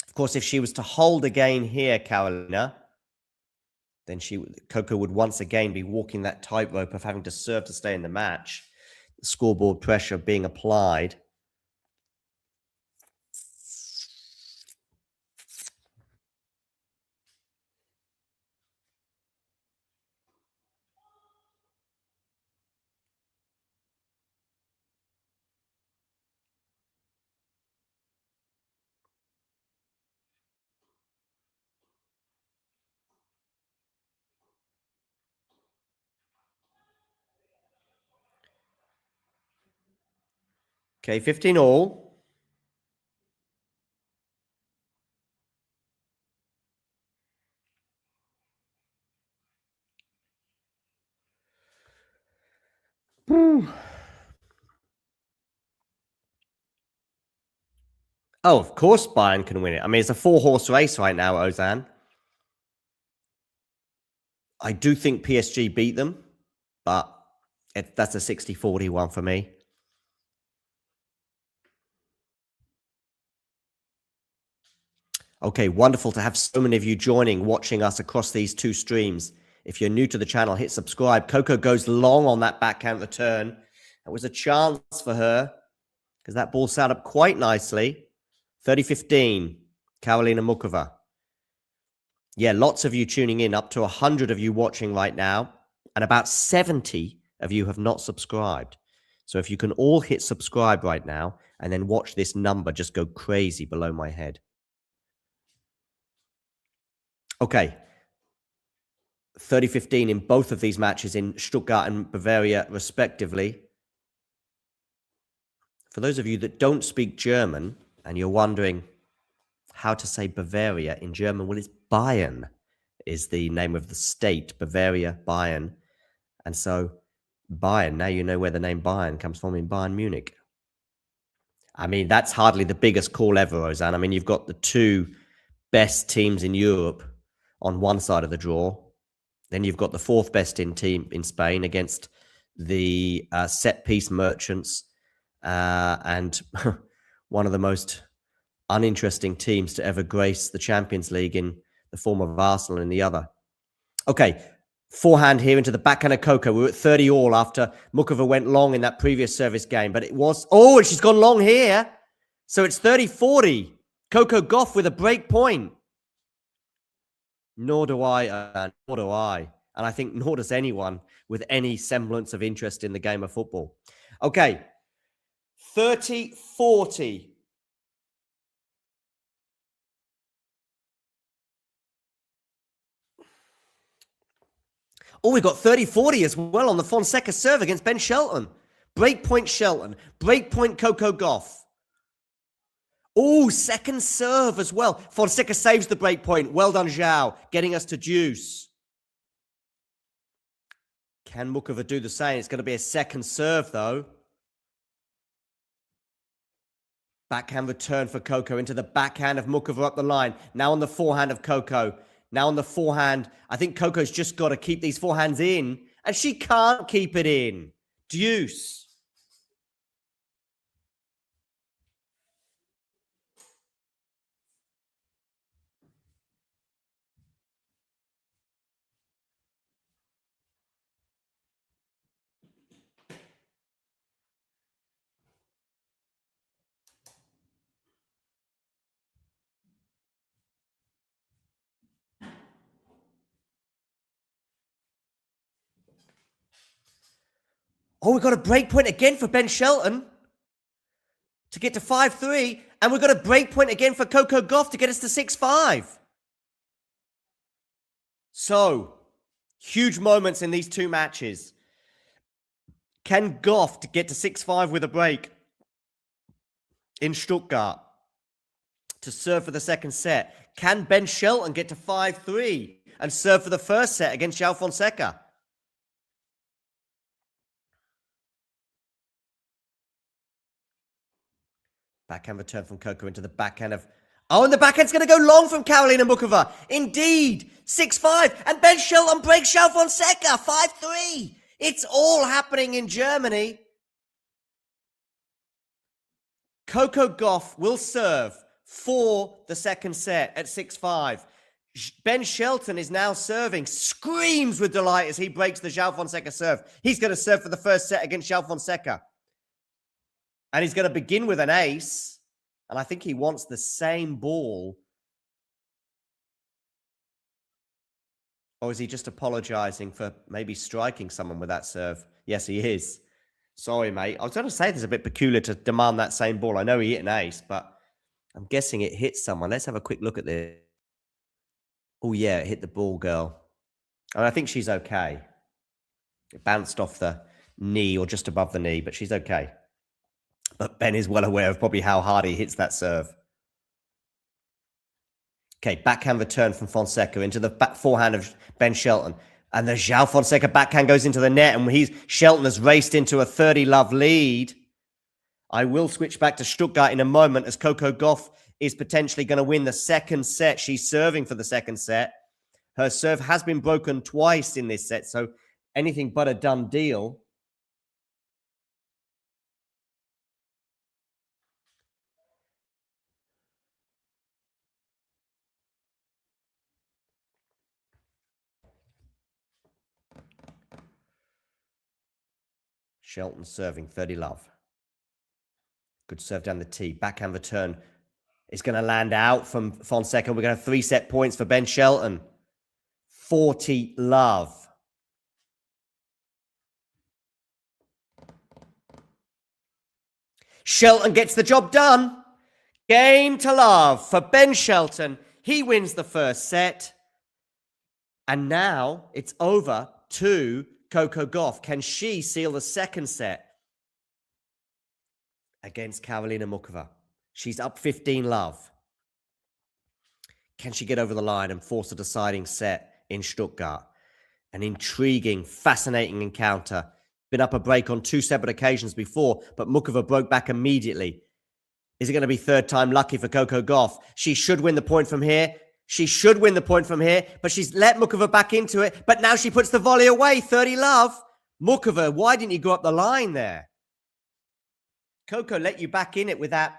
Of course, if she was to hold again here, Karolina, then Coco would once again be walking that tightrope of having to serve to stay in the match. The scoreboard pressure being applied. Okay, 15 all. Oh, of course Bayern can win it. I mean, it's a 4-horse race right now, Ozan. I do think PSG beat them, but that's a 60-40 one for me. Okay, wonderful to have so many of you watching us across these two streams. If you're new to the channel, hit subscribe. Coco goes long on that backhand return. That was a chance for her because that ball sat up quite nicely. 30-15, Karolina Muchova. Yeah, lots of you tuning in, up to 100 of you watching right now, and about 70 of you have not subscribed. So if you can all hit subscribe right now and then watch this number just go crazy below my head. Okay. 30-15 in both of these matches in Stuttgart and Bavaria, respectively. For those of you that don't speak German and you're wondering how to say Bavaria in German, well, it's Bayern is the name of the state, Bavaria, Bayern. And so Bayern, now you know where the name Bayern comes from in Bayern Munich. I mean, that's hardly the biggest call ever, Ozan. I mean, you've got the two best teams in Europe on one side of the draw. Then you've got the fourth best team in Spain against the set-piece merchants and one of the most uninteresting teams to ever grace the Champions League in the form of Arsenal in the other. Okay, forehand here into the backhand of Coco. We were at 30 all after Muchova went long in that previous service game, but it was... Oh, and she's gone long here. So it's 30-40. Coco Gauff with a break point. Nor do I, nor do I. And I think nor does anyone with any semblance of interest in the game of football. Okay, 30-40. Oh, we've got 30-40 as well on the Fonseca serve against Ben Shelton. Breakpoint Shelton. Breakpoint Coco Gauff. Oh, second serve as well. Fonseca saves the breakpoint. Well done, Joao. Getting us to deuce. Can Muchova do the same? It's going to be a second serve, though. Backhand return for Coco into the backhand of Muchova up the line. Now on the forehand of Coco. Now on the forehand. I think Coco's just got to keep these forehands in. And she can't keep it in. Deuce. Oh, we've got a break point again for Ben Shelton to get to 5-3. And we've got a break point again for Coco Gauff to get us to 6-5. So, huge moments in these two matches. Can Gauff to get to 6-5 with a break in Stuttgart to serve for the second set? Can Ben Shelton get to 5-3 and serve for the first set against Joao Fonseca? Backhand return from Coco into the backhand of... Oh, and the backhand's going to go long from Karolina Muchova. Indeed. 6-5. And Ben Shelton breaks Joao Fonseca. 5-3. It's all happening in Germany. Coco Gauff will serve for the second set at 6-5. Ben Shelton is now serving, screams with delight as he breaks the Joao Fonseca serve. He's going to serve for the first set against Joao Fonseca. And he's going to begin with an ace. And I think he wants the same ball. Or is he just apologizing for maybe striking someone with that serve? Yes, he is. Sorry, mate. I was going to say there's a bit peculiar to demand that same ball. I know he hit an ace, but I'm guessing it hit someone. Let's have a quick look at this. Oh, yeah, it hit the ball girl. And I think she's okay. It bounced off the knee or just above the knee, but she's okay. But Ben is well aware of probably how hard he hits that serve. Okay, backhand return from Fonseca into the forehand of Ben Shelton. And the Joao Fonseca backhand goes into the net, and Shelton has raced into a 30-love lead. I will switch back to Stuttgart in a moment as Coco Gauff is potentially going to win the second set. She's serving for the second set. Her serve has been broken twice in this set, so anything but a done deal. Shelton serving 30-love. Good serve down the tee. Backhand return is going to land out from Fonseca. We're going to have 3-set points for Ben Shelton. 40-love. Shelton gets the job done. Game to love for Ben Shelton. He wins the first set. And now it's over to Coco Gauff. Can she seal the second set against Karolina Muchova? She's up 15-love. Can she get over the line and force a deciding set in Stuttgart? An intriguing, fascinating encounter. Been up a break on 2 separate occasions before, but Muchova broke back immediately. Is it going to be third time lucky for Coco Gauff? She should win the point from here. She should win the point from here, but she's let Muchova back into it. But now she puts the volley away. 30-love. Muchova, why didn't you go up the line there? Coco let you back in it with that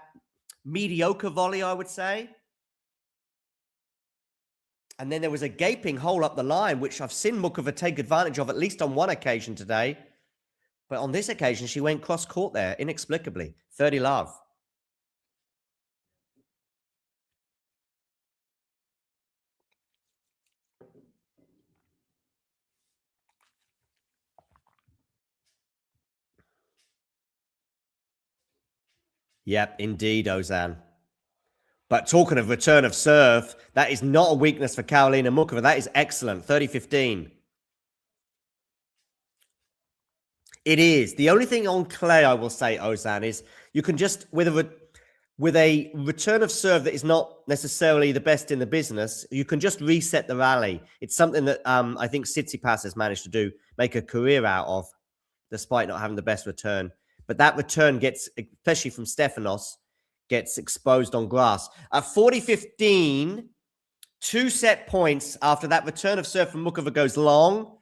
mediocre volley, I would say. And then there was a gaping hole up the line, which I've seen Muchova take advantage of at least on one occasion today. But on this occasion, she went cross-court there, inexplicably. 30-love. Yep, indeed, Ozan. But talking of return of serve, that is not a weakness for Karolina Muchova. That is excellent. 30-15. It is. The only thing on clay, I will say, Ozan, is you can just, with a return of serve that is not necessarily the best in the business, you can just reset the rally. It's something that I think Tsitsipas has managed to do, make a career out of, despite not having the best return. But that return gets, especially from Stefanos, gets exposed on grass. At 40-15, 2-set points after that return of serve from Muchova goes long.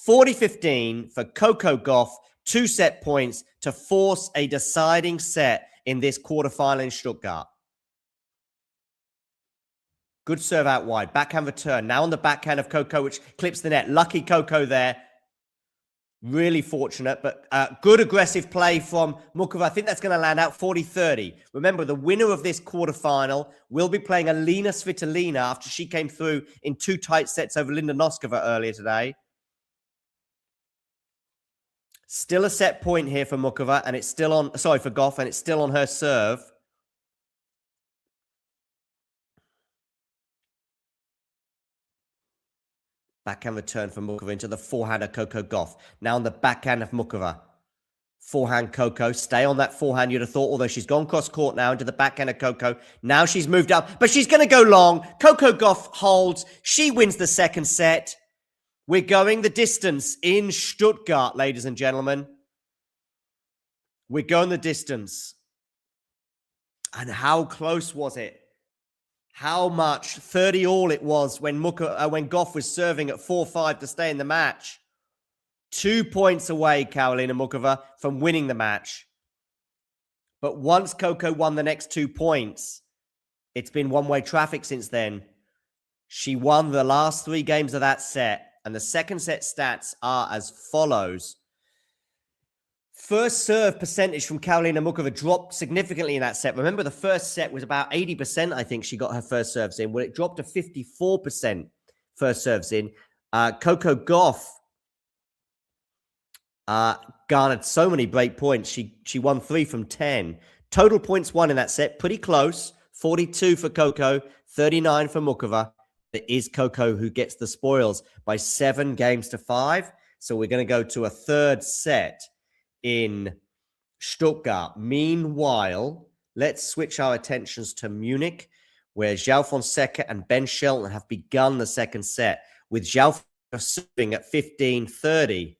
40-15 for Coco Gauff, 2-set points to force a deciding set in this quarterfinal in Stuttgart. Good serve out wide. Backhand return. Now on the backhand of Coco, which clips the net. Lucky Coco there. Really fortunate, but good aggressive play from Muchova. I think that's going to land out 40-30. Remember, the winner of this quarterfinal will be playing Alina Svitolina after she came through in 2 tight sets over Linda Noskova earlier today. Still a set point here for Muchova, and it's still on, sorry, for Goff, and it's still on her serve. Backhand return from Muchova into the forehand of Coco Gauff. Now on the backhand of Muchova. Forehand Coco. Stay on that forehand, you'd have thought, although she's gone cross court now into the backhand of Coco. Now she's moved up, but she's going to go long. Coco Gauff holds. She wins the second set. We're going the distance in Stuttgart, ladies and gentlemen. We're going the distance. And how close was it? How much? 30 all it was when Gauff was serving at 4-5 to stay in the match. 2 points away, Karolina Muchova, from winning the match. But once Coco won the next 2 points, it's been one-way traffic since then. She won the last 3 games of that set, and the second set stats are as follows. First serve percentage from Karolina Muchova dropped significantly in that set. Remember, the first set was about 80%, I think she got her first serves in. Well, it dropped to 54% first serves in. Coco Gauff garnered so many break points. She won 3 from 10. Total points won in that set, pretty close. 42 for Coco, 39 for Muchova. It is Coco who gets the spoils by 7 games to 5. So we're going to go to a third set in Stuttgart. Meanwhile, let's switch our attentions to Munich, where Joao Fonseca and Ben Shelton have begun the second set, with Joao serving at 15-30.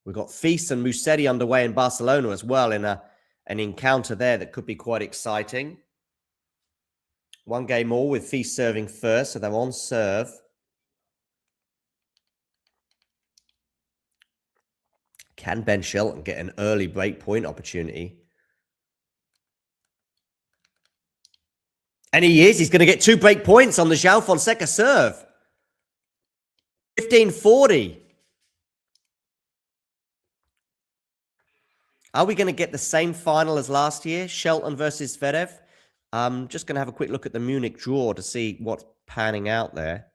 We've got Fils and Musetti underway in Barcelona as well in an encounter there that could be quite exciting. 1 game more with Fils serving first, so they're on serve. Can Ben Shelton get an early break point opportunity? And he is. He's going to get 2 break points on the Joao Fonseca serve. 15-40. Are we going to get the same final as last year? Shelton versus Zverev? I'm just going to have a quick look at the Munich draw to see what's panning out there.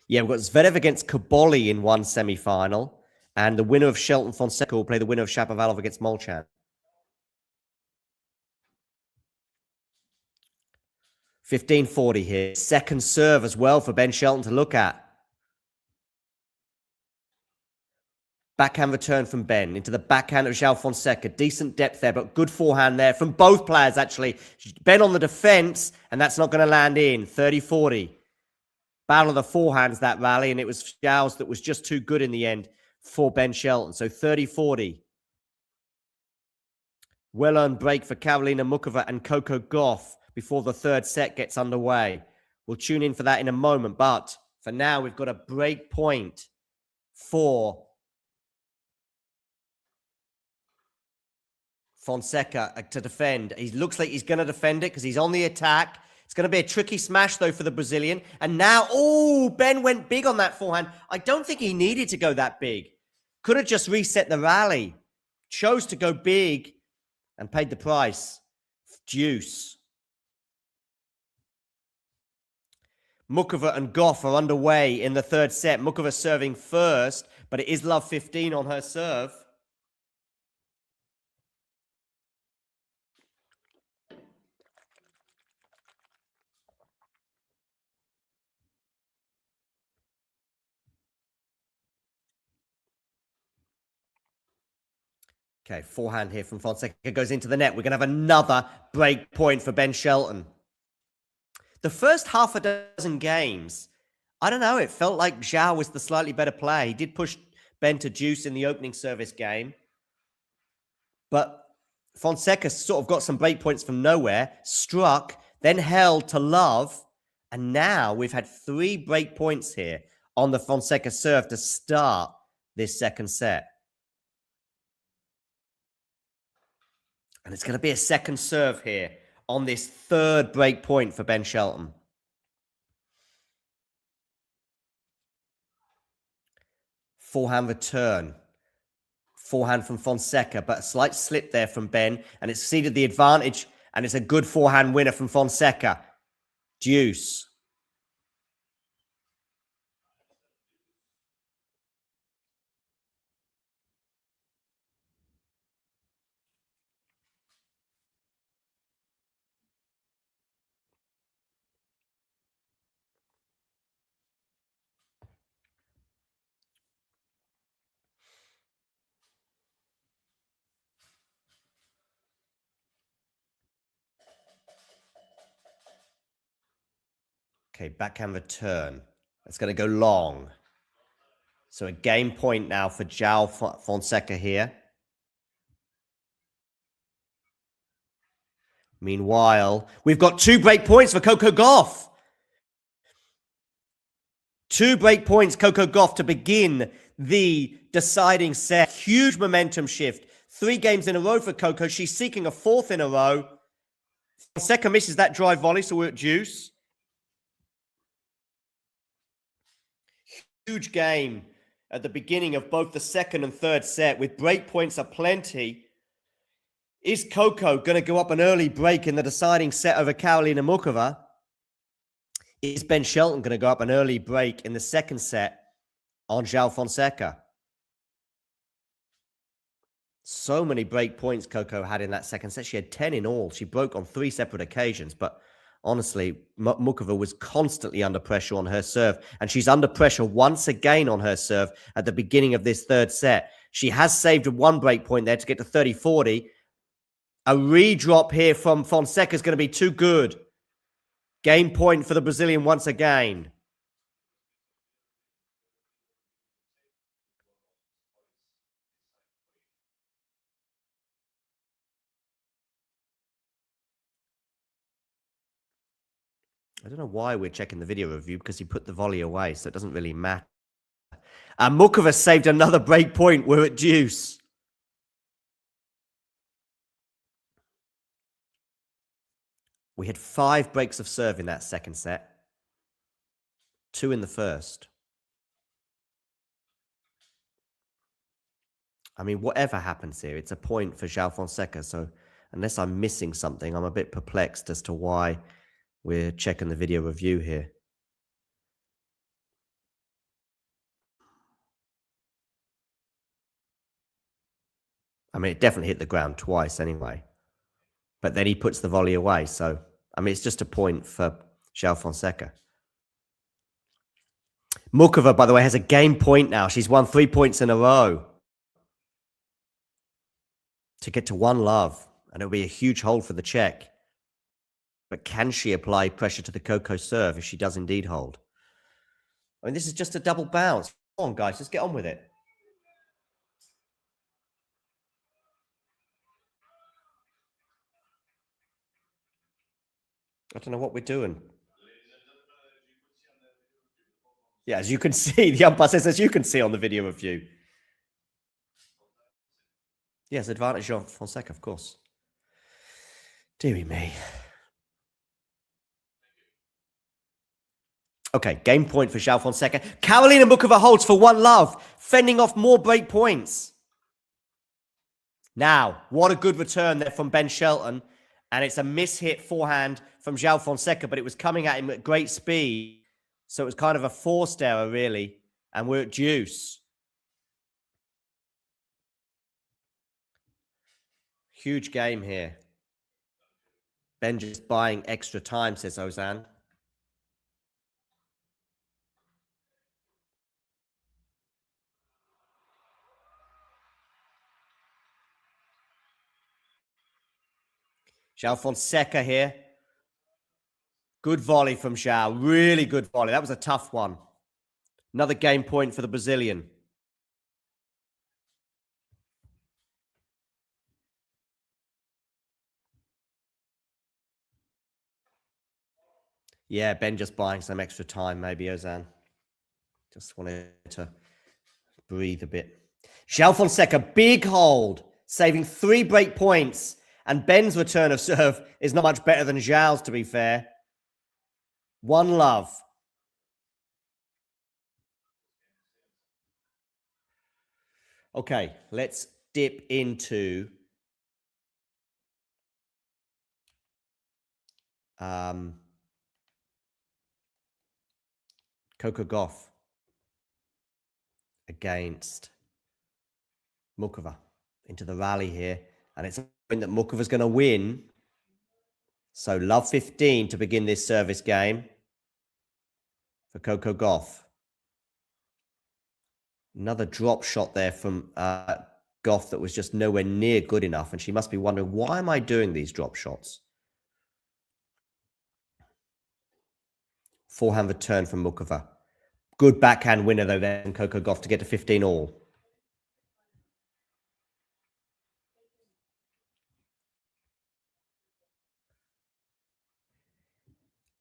Yeah, we've got Zverev against Kaboli in one semi-final, and the winner of Shelton Fonseca will play the winner of Shapovalov against Molchan. 15-40 here. Second serve as well for Ben Shelton to look at. Backhand return from Ben into the backhand of Joao Fonseca. Decent depth there, but good forehand there from both players, actually. Ben on the defense, and that's not going to land in. 30-40. Battle of the forehands, that rally, and it was Joao's that was just too good in the end for Ben Shelton. So 30-40. Well-earned break for Karolina Muchova and Coco Gauff before the third set gets underway. We'll tune in for that in a moment, but for now, we've got a break point for Fonseca to defend. He looks like he's going to defend it because he's on the attack. It's going to be a tricky smash, though, for the Brazilian. And now, oh, Ben went big on that forehand. I don't think he needed to go that big. Could have just reset the rally. Chose to go big and paid the price. Deuce. Muchova and Gauff are underway in the third set. Muchova serving first, but it is love 15 on her serve. Okay, forehand here from Fonseca goes into the net. We're going to have another break point for Ben Shelton. The first half a dozen games, I don't know, it felt like Joao was the slightly better player. He did push Ben to deuce in the opening service game. But Fonseca sort of got some break points from nowhere, struck, then held to love. And now we've had 3 break points here on the Fonseca serve to start this second set. And it's going to be a second serve here on this third break point for Ben Shelton. Forehand return. Forehand from Fonseca, but a slight slip there from Ben, and it's ceded the advantage And it's a good forehand winner from Fonseca. Deuce. Okay, backhand return. It's going to go long. So a game point now for Joao Fonseca here. Meanwhile, we've got 2 break points for Coco Gauff. 2 break points, Coco Gauff, to begin the deciding set. Huge momentum shift. 3 games in a row for Coco. She's seeking a 4th in a row. Fonseca misses that drive volley, so we're at deuce. Huge game at the beginning of both the second and third set with break points aplenty. Is Coco going to go up an early break in the deciding set over Karolina Muchova? Is Ben Shelton going to go up an early break in the second set on Joao Fonseca? So many break points Coco had in that second set. She had 10 in all. She broke on 3 separate occasions, but honestly, Muchova was constantly under pressure on her serve, and she's under pressure once again on her serve at the beginning of this third set. She has saved 1 break point there to get to 30-40. A redrop here from Fonseca is going to be too good. Game point for the Brazilian once again. I don't know why we're checking the video review, because he put the volley away, so it doesn't really matter. And Muchova saved another break point. We're at deuce. We had 5 breaks of serve in that second set. 2 in the first. I mean, whatever happens here, it's a point for Joao Fonseca. So unless I'm missing something, I'm a bit perplexed as to why we're checking the video review here. I mean, it definitely hit the ground twice anyway. But then he puts the volley away. So, I mean, it's just a point for Joao Fonseca. Muchova, by the way, has a game point now. She's won 3 points in a row to get to 1-love. And it'll be a huge hold for the Czech. But can she apply pressure to the Coco serve if she does indeed hold? I mean, this is just a double bounce. Come on, guys, let's get on with it. I don't know what we're doing. Yeah, as you can see, the umpire says, as you can see on the video review. Yes, advantage of Fonseca, of course. Deary me. Okay, game point for Joao Fonseca. Karolina Muchova holds for 1-love, fending off more break points. Now, what a good return there from Ben Shelton. And it's a mishit forehand from Joao Fonseca, but it was coming at him at great speed. So it was kind of a forced error, really. And we're at deuce. Huge game here. Ben just buying extra time, says Ozan. Joao Fonseca here. Good volley from Joao. Really good volley. That was a tough one. Another game point for the Brazilian. Yeah, Ben just buying some extra time, maybe, Ozan. Just wanted to breathe a bit. Joao Fonseca, big hold, saving 3 break points. And Ben's return of serve is not much better than Joao's, to be fair. 1-love. Okay, let's dip into Coco Gauff against Muchova into the rally here. And it's a point that Muchova's going to win. So love 15 to begin this service game for Coco Gauff. Another drop shot there from Gauff that was just nowhere near good enough. And she must be wondering, why am I doing these drop shots? Forehand return from Muchova. Good backhand winner, though, there from Coco Gauff to get to 15 all.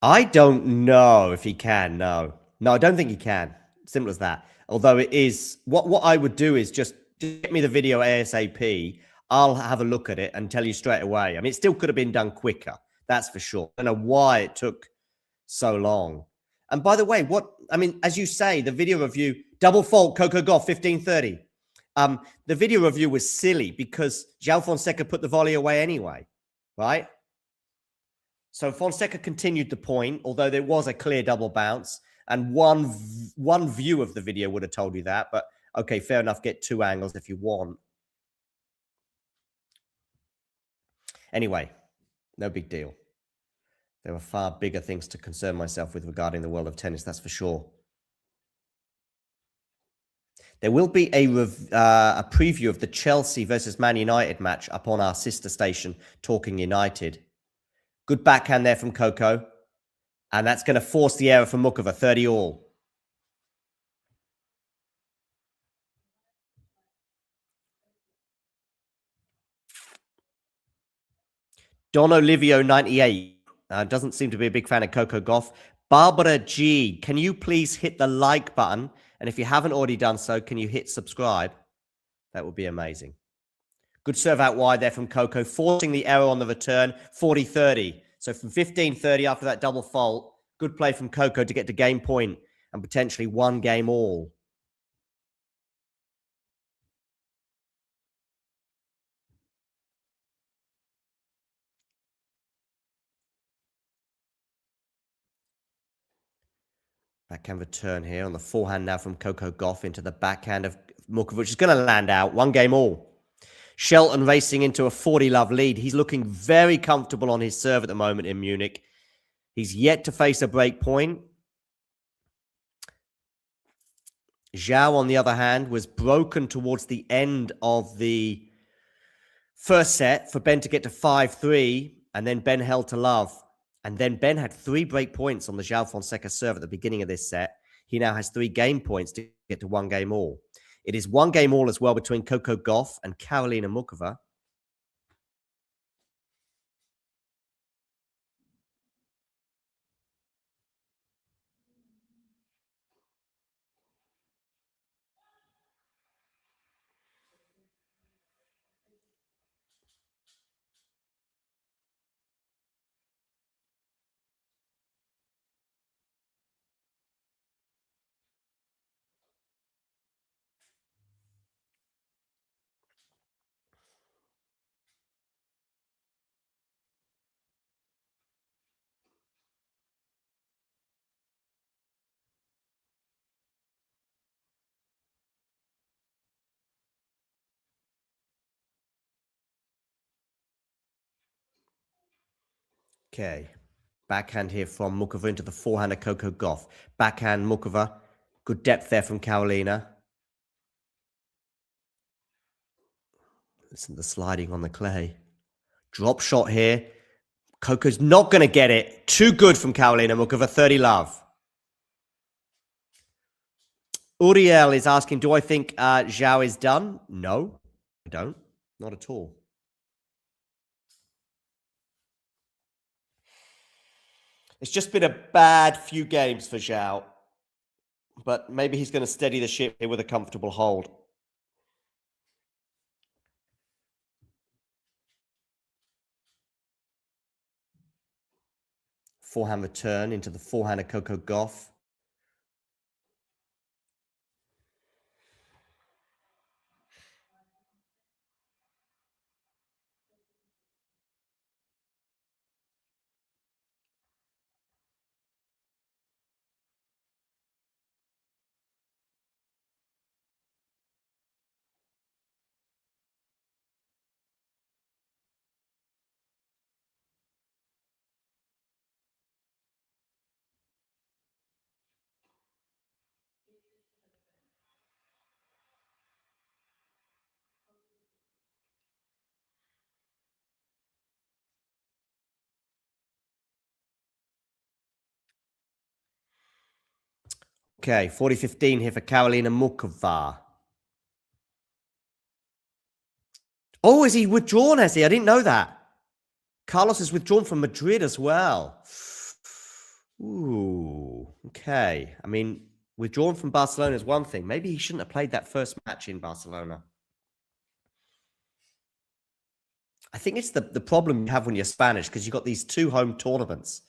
I don't know if he can, no. No, I don't think he can. Simple as that. Although it is, what I would do is just get me the video ASAP. I'll have a look at it and tell you straight away. I mean, it still could have been done quicker. That's for sure. I don't know why it took so long. And by the way, as you say, the video review, double fault, Coco Gauff, 15-30. The video review was silly because Joao Fonseca put the volley away anyway, right? So Fonseca continued the point, although there was a clear double bounce. And one view of the video would have told you that. But, okay, fair enough. Get two angles if you want. Anyway, no big deal. There were far bigger things to concern myself with regarding the world of tennis, that's for sure. There will be a preview of the Chelsea versus Man United match up on our sister station, Talking United. Good backhand there from Coco. And that's going to force the error from Muchova, 30 all. Don Olivio, 98. Doesn't seem to be a big fan of Coco Gauff. Barbara G, can you please hit the like button? And if you haven't already done so, can you hit subscribe? That would be amazing. Good serve out wide there from Coco, forcing the error on the return, 40-30. So from 15-30 after that double fault, good play from Coco to get to game point and potentially one game all. Backhand return here on the forehand now from Coco Gauff into the backhand of Muchova, which is going to land out. One game all. Shelton racing into a 40-love lead. He's looking very comfortable on his serve at the moment in Munich. He's yet to face a break point. Joao, on the other hand, was broken towards the end of the first set for Ben to get to 5-3, and then Ben held to love. And then Ben had 3 break points on the Joao Fonseca serve at the beginning of this set. He now has 3 game points to get to one game all. It is one game all as well between Coco Gauff and Karolina Muchova. Okay. Backhand here from Muchova into the forehand of Coco Gauff. Backhand Muchova. Good depth there from Karolina. Listen to the sliding on the clay. Drop shot here. Coco's not going to get it. Too good from Karolina Muchova, 30 love. Uriel is asking, do I think Joao is done? No, I don't. Not at all. It's just been a bad few games for Joao. But maybe he's going to steady the ship here with a comfortable hold. Forehand return into the forehand of Coco Gauff. Okay, 40-15 here for Karolina Muchova. Oh, is he withdrawn, has he? I didn't know that. Carlos is withdrawn from Madrid as well. Ooh, okay. I mean, withdrawn from Barcelona is one thing. Maybe he shouldn't have played that first match in Barcelona. I think it's the problem you have when you're Spanish, because you've got these 2 home tournaments.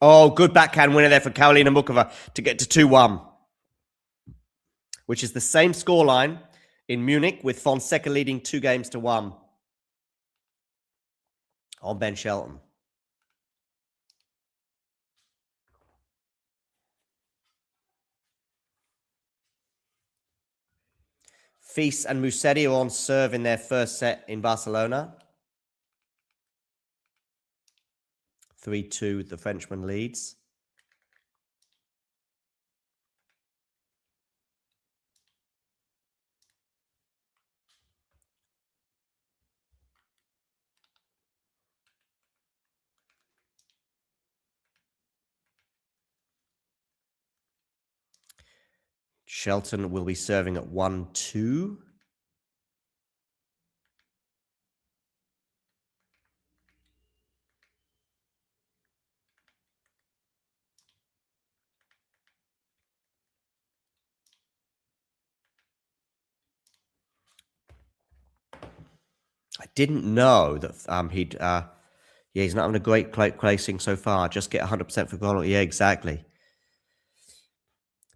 Oh, good backhand winner there for Karolina Muchova to get to 2-1, which is the same scoreline in Munich, with Fonseca leading 2-1 on Ben Shelton. Fils and Musetti are on serve in their first set in Barcelona. 3-2, the Frenchman leads. Shelton will be serving at 1-2. I didn't know that he's not having a great placing so far. Just get 100% for goal. Yeah, exactly.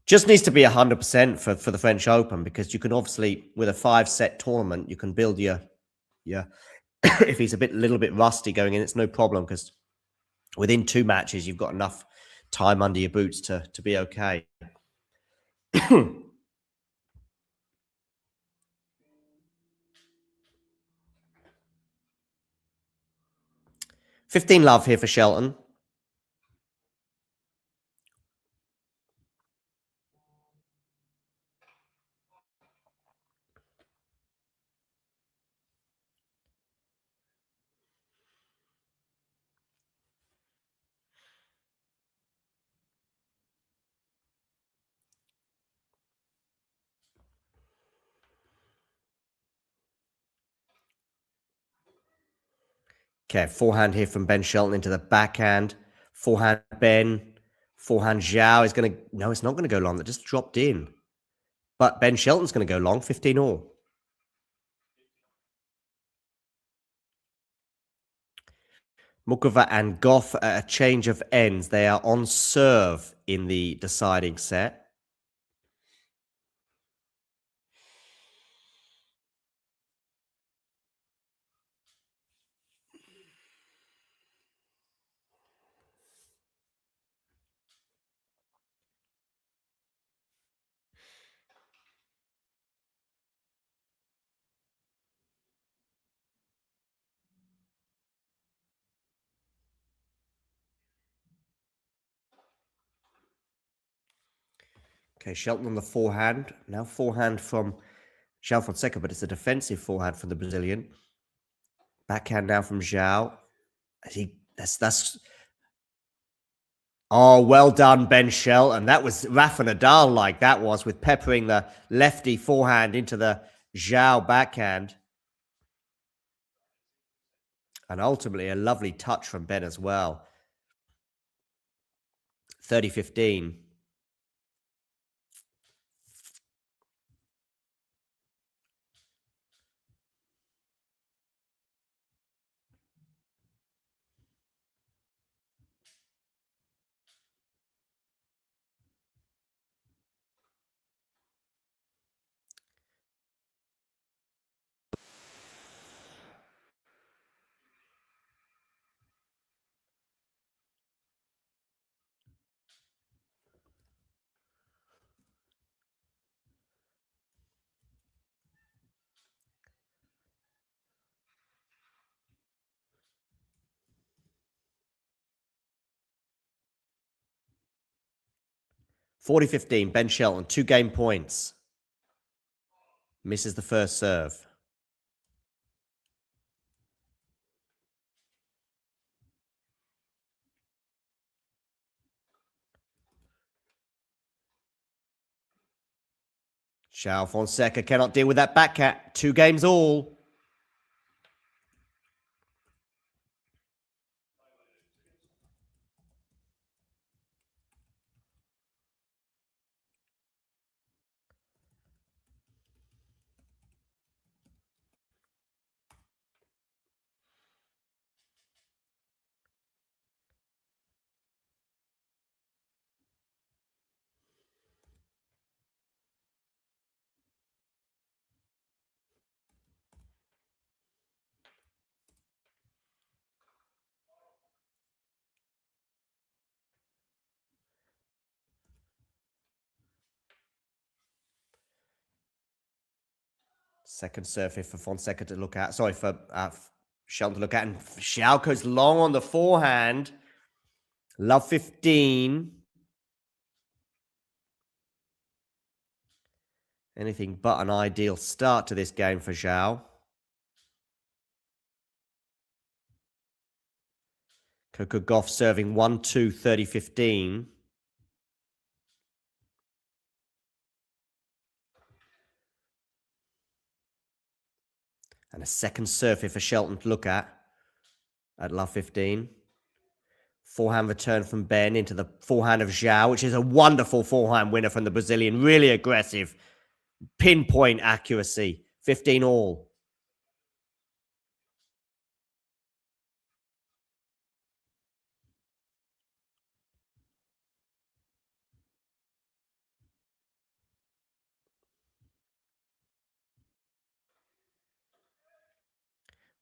Just needs to be 100% for the French Open, because you can obviously, with a 5-set tournament, you can build your if he's a little bit rusty going in, it's no problem, because within 2 matches, you've got enough time under your boots to be okay. 15 love here for Shelton. Okay, forehand here from Ben Shelton into the backhand. Forehand Ben. Forehand Joao is going to... No, it's not going to go long. That just dropped in. But Ben Shelton's going to go long, 15 all. Muchova and Goff at a change of ends. They are on serve in the deciding set. Okay, Shelton on the forehand. Now forehand from Joao Fonseca, but it's a defensive forehand from the Brazilian. Backhand now from Joao. That's Oh, well done, Ben Shelton. That was Rafa Nadal like that was, with peppering the lefty forehand into the Joao backhand. And ultimately a lovely touch from Ben as well. 30-15. (40-15). Ben Shelton, 2 game points. Misses the first serve. Joao Fonseca cannot deal with that back cat. 2 games all. Second surface for Fonseca to look at. Sorry, for Shelton to look at. And Joao goes long on the forehand. Love 15. Anything but an ideal start to this game for Joao. Coco Gauff serving 1-2, 30-15. And a second surface for Shelton to look at love 15. Forehand return from Ben into the forehand of Joao, which is a wonderful forehand winner from the Brazilian. Really aggressive. Pinpoint accuracy. 15 all.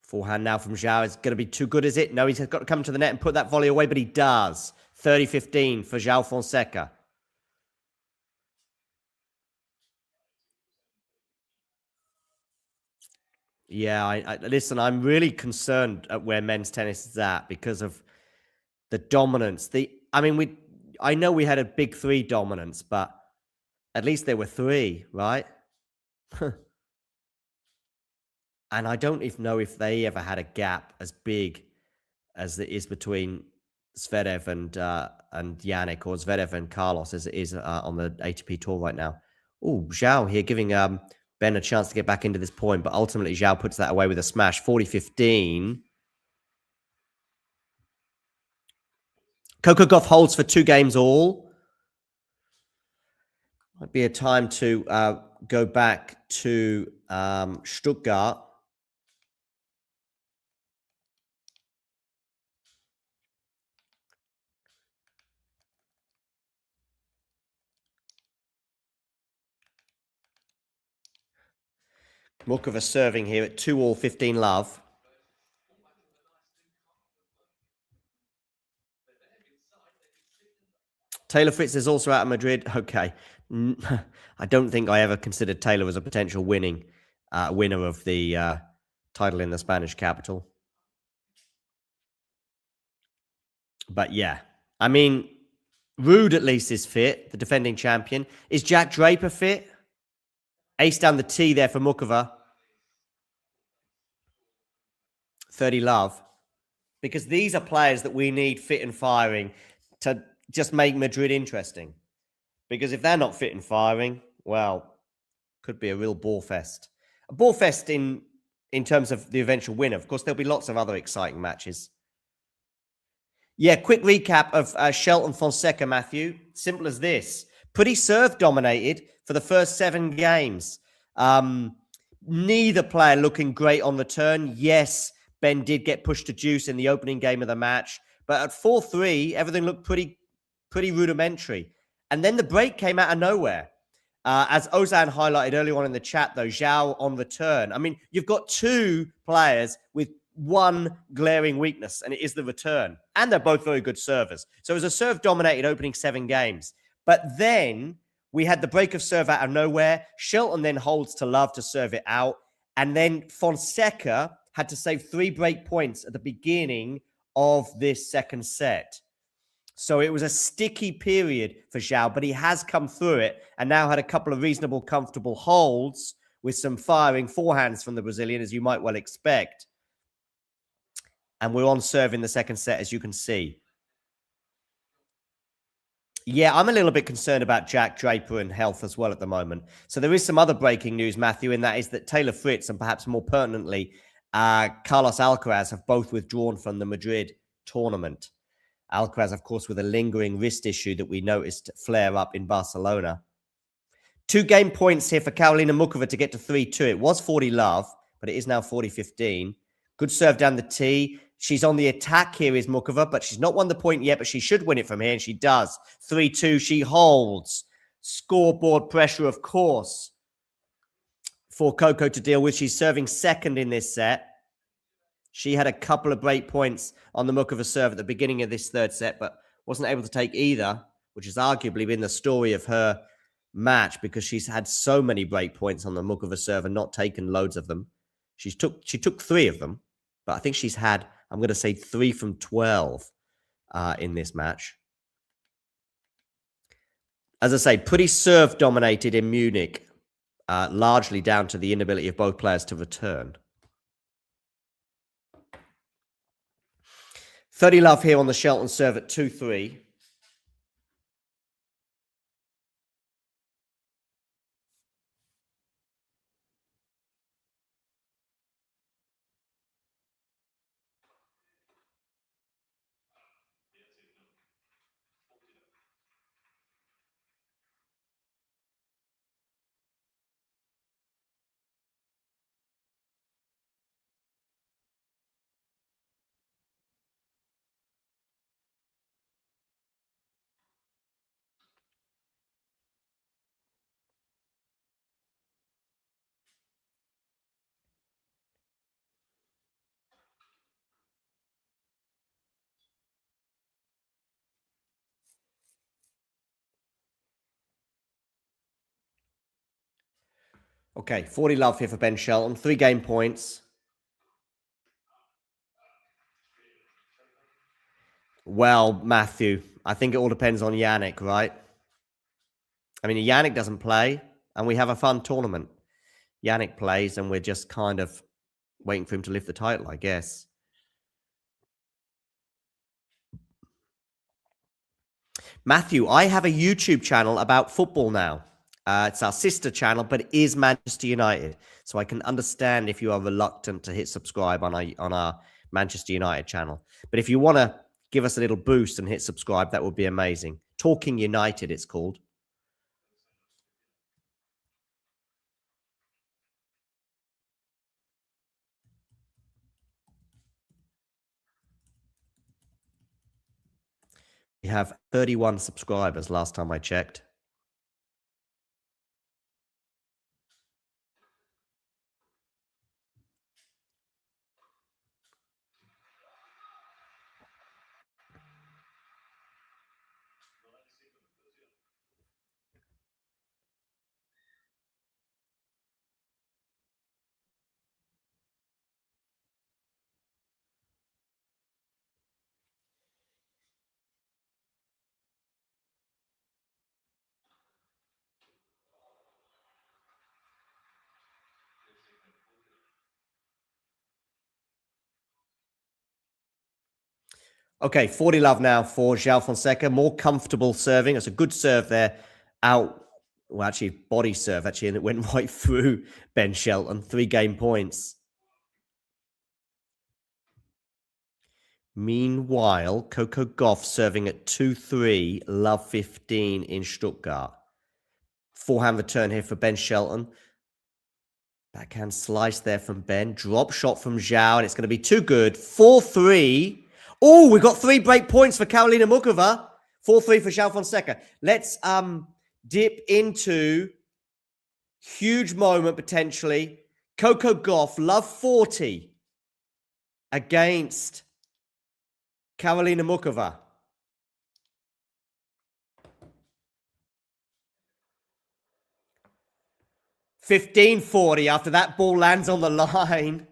Forehand now from Joao is going to be too good, is it? No, he's got to come to the net and put that volley away, but he does. 30-15 for Joao Fonseca. Yeah, listen, I'm really concerned at where men's tennis is at because of the dominance. I know we had a big 3 dominance, but at least there were 3, right? And I don't even know if they ever had a gap as big as it is between Zverev and Yannick, or Zverev and Carlos, as it is on the ATP tour right now. Oh, Joao here giving Ben a chance to get back into this point, but ultimately Joao puts that away with a smash. 40-15. Coco Gauff holds for 2 games all. Might be a time to go back to Stuttgart. Muchova serving here at 2 all, 15 love. Taylor Fritz is also out of Madrid. Okay. I don't think I ever considered Taylor as a potential winner of the title in the Spanish capital. But yeah, I mean, Rude at least is fit, the defending champion. Is Jack Draper fit? Ace down the tee there for Muchova. 30 love. Because these are players that we need fit and firing to just make Madrid interesting. Because if they're not fit and firing, well, could be a real ball fest. A ball fest in terms of the eventual winner. Of course, there'll be lots of other exciting matches. Yeah, quick recap of Shelton Fonseca, Matthew. Simple as this. Pretty serve dominated for the first 7 games. Neither player looking great on the turn. Yes, Ben did get pushed to deuce in the opening game of the match. But at 4-3, everything looked pretty rudimentary. And then the break came out of nowhere. As Ozan highlighted earlier on in the chat, though, Joao on the turn. I mean, you've got 2 players with one glaring weakness, and it is the return. And they're both very good servers. So it was a serve-dominated opening 7 games. But then we had the break of serve out of nowhere. Shelton then holds to love to serve it out. And then Fonseca had to save 3 break points at the beginning of this second set. So it was a sticky period for Joao, but he has come through it and now had a couple of reasonable, comfortable holds with some firing forehands from the Brazilian, as you might well expect. And we're on serve in the second set, as you can see. Yeah, I'm a little bit concerned about Jack Draper and health as well at the moment. So there is some other breaking news, Matthew, and that is that Taylor Fritz and perhaps more pertinently, Carlos Alcaraz have both withdrawn from the Madrid tournament. Alcaraz, of course, with a lingering wrist issue that we noticed flare up in Barcelona. 2 game points here for Karolina Muchova to get to 3-2. It was 40-love, but it is now 40-15. Good serve down the tee. She's on the attack here, is Muchova, but she's not won the point yet, but she should win it from here, and she does. 3-2, she holds. Scoreboard pressure, of course, for Coco to deal with. She's serving second in this set. She had a couple of break points on the Muchova serve at the beginning of this third set, but wasn't able to take either, which has arguably been the story of her match because she's had so many break points on the Muchova serve and not taken loads of them. She took 3 of them, but I think she's had, I'm going to say 3 from 12 in this match. As I say, pretty serve dominated in Munich, largely down to the inability of both players to return. 30-love here on the Shelton serve at 2-3. Okay, 40-love here for Ben Shelton. 3 game points. Well, Matthew, I think it all depends on Yannick, right? I mean, Yannick doesn't play, and we have a fun tournament. Yannick plays, and we're just kind of waiting for him to lift the title, I guess. Matthew, I have a YouTube channel about football now. It's our sister channel, but it is Manchester United. So I can understand if you are reluctant to hit subscribe on our Manchester United channel. But if you want to give us a little boost and hit subscribe, that would be amazing. Talking United, it's called. We have 31 subscribers last time I checked. Okay, 40-love now for Joao Fonseca. More comfortable serving. It's a good serve there. Out. Well, actually, body serve, actually, and it went right through Ben Shelton. 3 game points. Meanwhile, Coco Gauff serving at 2-3, love 15 in Stuttgart. Forehand return here for Ben Shelton. Backhand slice there from Ben. Drop shot from Joao, and it's going to be too good. 4-3. Oh, we've got 3 break points for Karolina Muchova. 4-3 for Joao Fonseca. Let's dip into huge moment potentially. Coco Gauff, love 40 against Karolina Muchova. $15.40 after that ball lands on the line.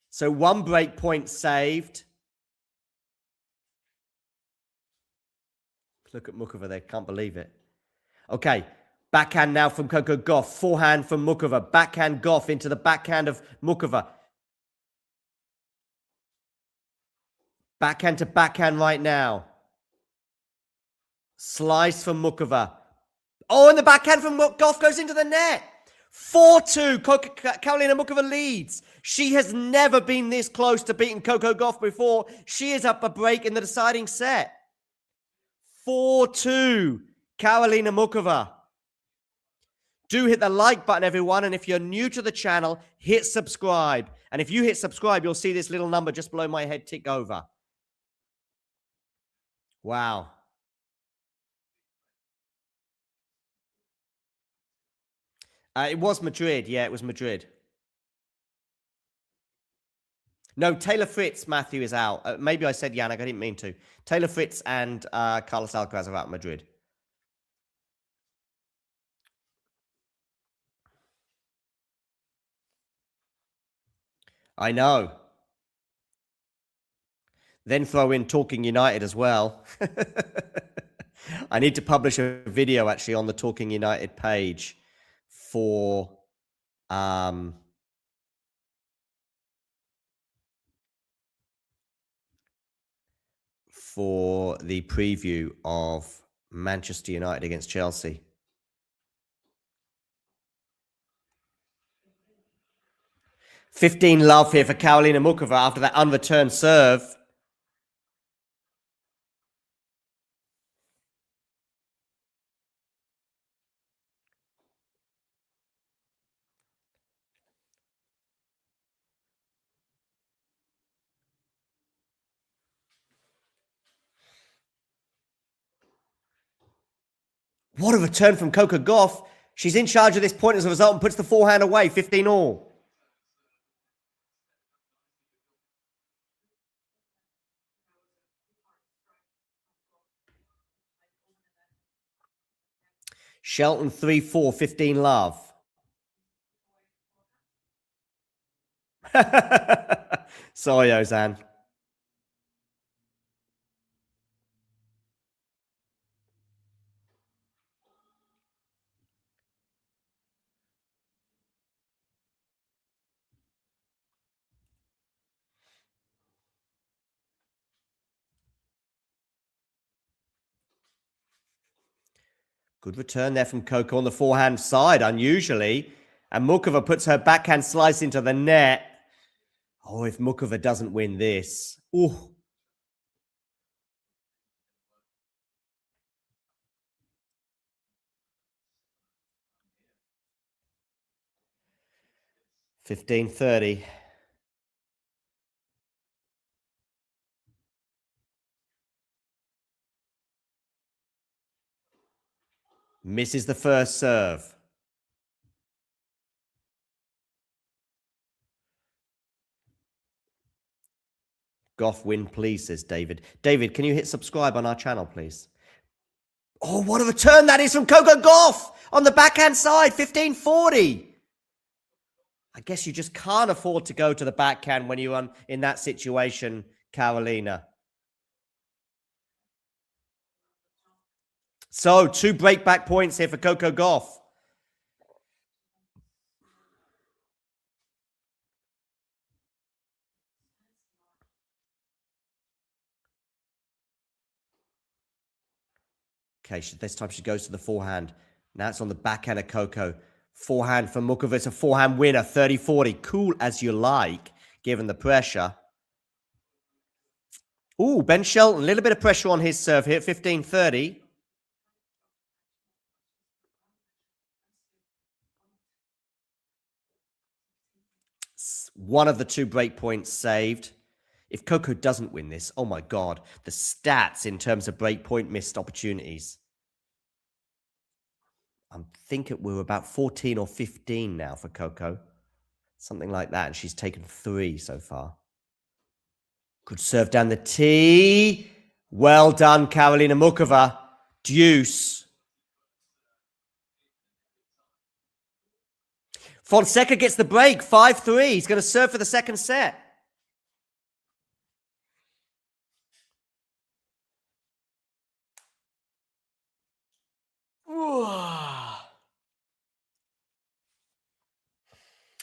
So 1 break point saved. Look at Muchova there. Can't believe it. Okay. Backhand now from Coco Gauff. Forehand from Muchova. Backhand Gauff into the backhand of Muchova. Backhand to backhand right now. Slice from Muchova. Oh, and the backhand from Goff goes into the net. 4-2. Karolina Muchova leads. She has never been this close to beating Coco Gauff before. She is up a break in the deciding set. 4-2. Karolina Muchova. Do hit the like button, everyone. And if you're new to the channel, hit subscribe. And if you hit subscribe, you'll see this little number just below my head tick over. Wow. It was Madrid. Yeah, it was Madrid. No, Taylor Fritz, Matthew, is out. Maybe I said Yannick. I didn't mean to. Taylor Fritz and Carlos Alcaraz are out in Madrid. I know. Then throw in Talking United as well. I need to publish a video, actually, on the Talking United page for the preview of Manchester United against Chelsea. $15 here for Karolina Muchova after that unreturned serve. What a return from Coco Gauff. She's in charge of this point as a result and puts the forehand away, 15-all. Shelton 3-4, 15-love. Sorry, Ozan. Good return there from Coco on the forehand side, unusually. And Muchova puts her backhand slice into the net. Oh, if Muchova doesn't win this. Ooh. $15.30. Misses the first serve. Goff win, please, says David. David, can you hit subscribe on our channel, please? Oh, what a return that is from Coco Gauff on the backhand side, 15.40. I guess you just can't afford to go to the backhand when you're in that situation, Karolina. So, 2 breakback points here for Coco Gauff. Okay, this time she goes to the forehand. Now it's on the backhand of Coco. Forehand for Muchova. It's a forehand winner, 30-40. Cool as you like, given the pressure. Ooh, Ben Shelton, a little bit of pressure on his serve here, 15-30. One of the 2 break points saved. If Coco doesn't win this, oh my God, the stats in terms of break point missed opportunities. I think we're about 14 or 15 now for Coco. Something like that. And she's taken 3 so far. Good serve down the tee. Well done, Karolina Muchova. Deuce. Fonseca gets the break, 5-3. He's going to serve for the second set.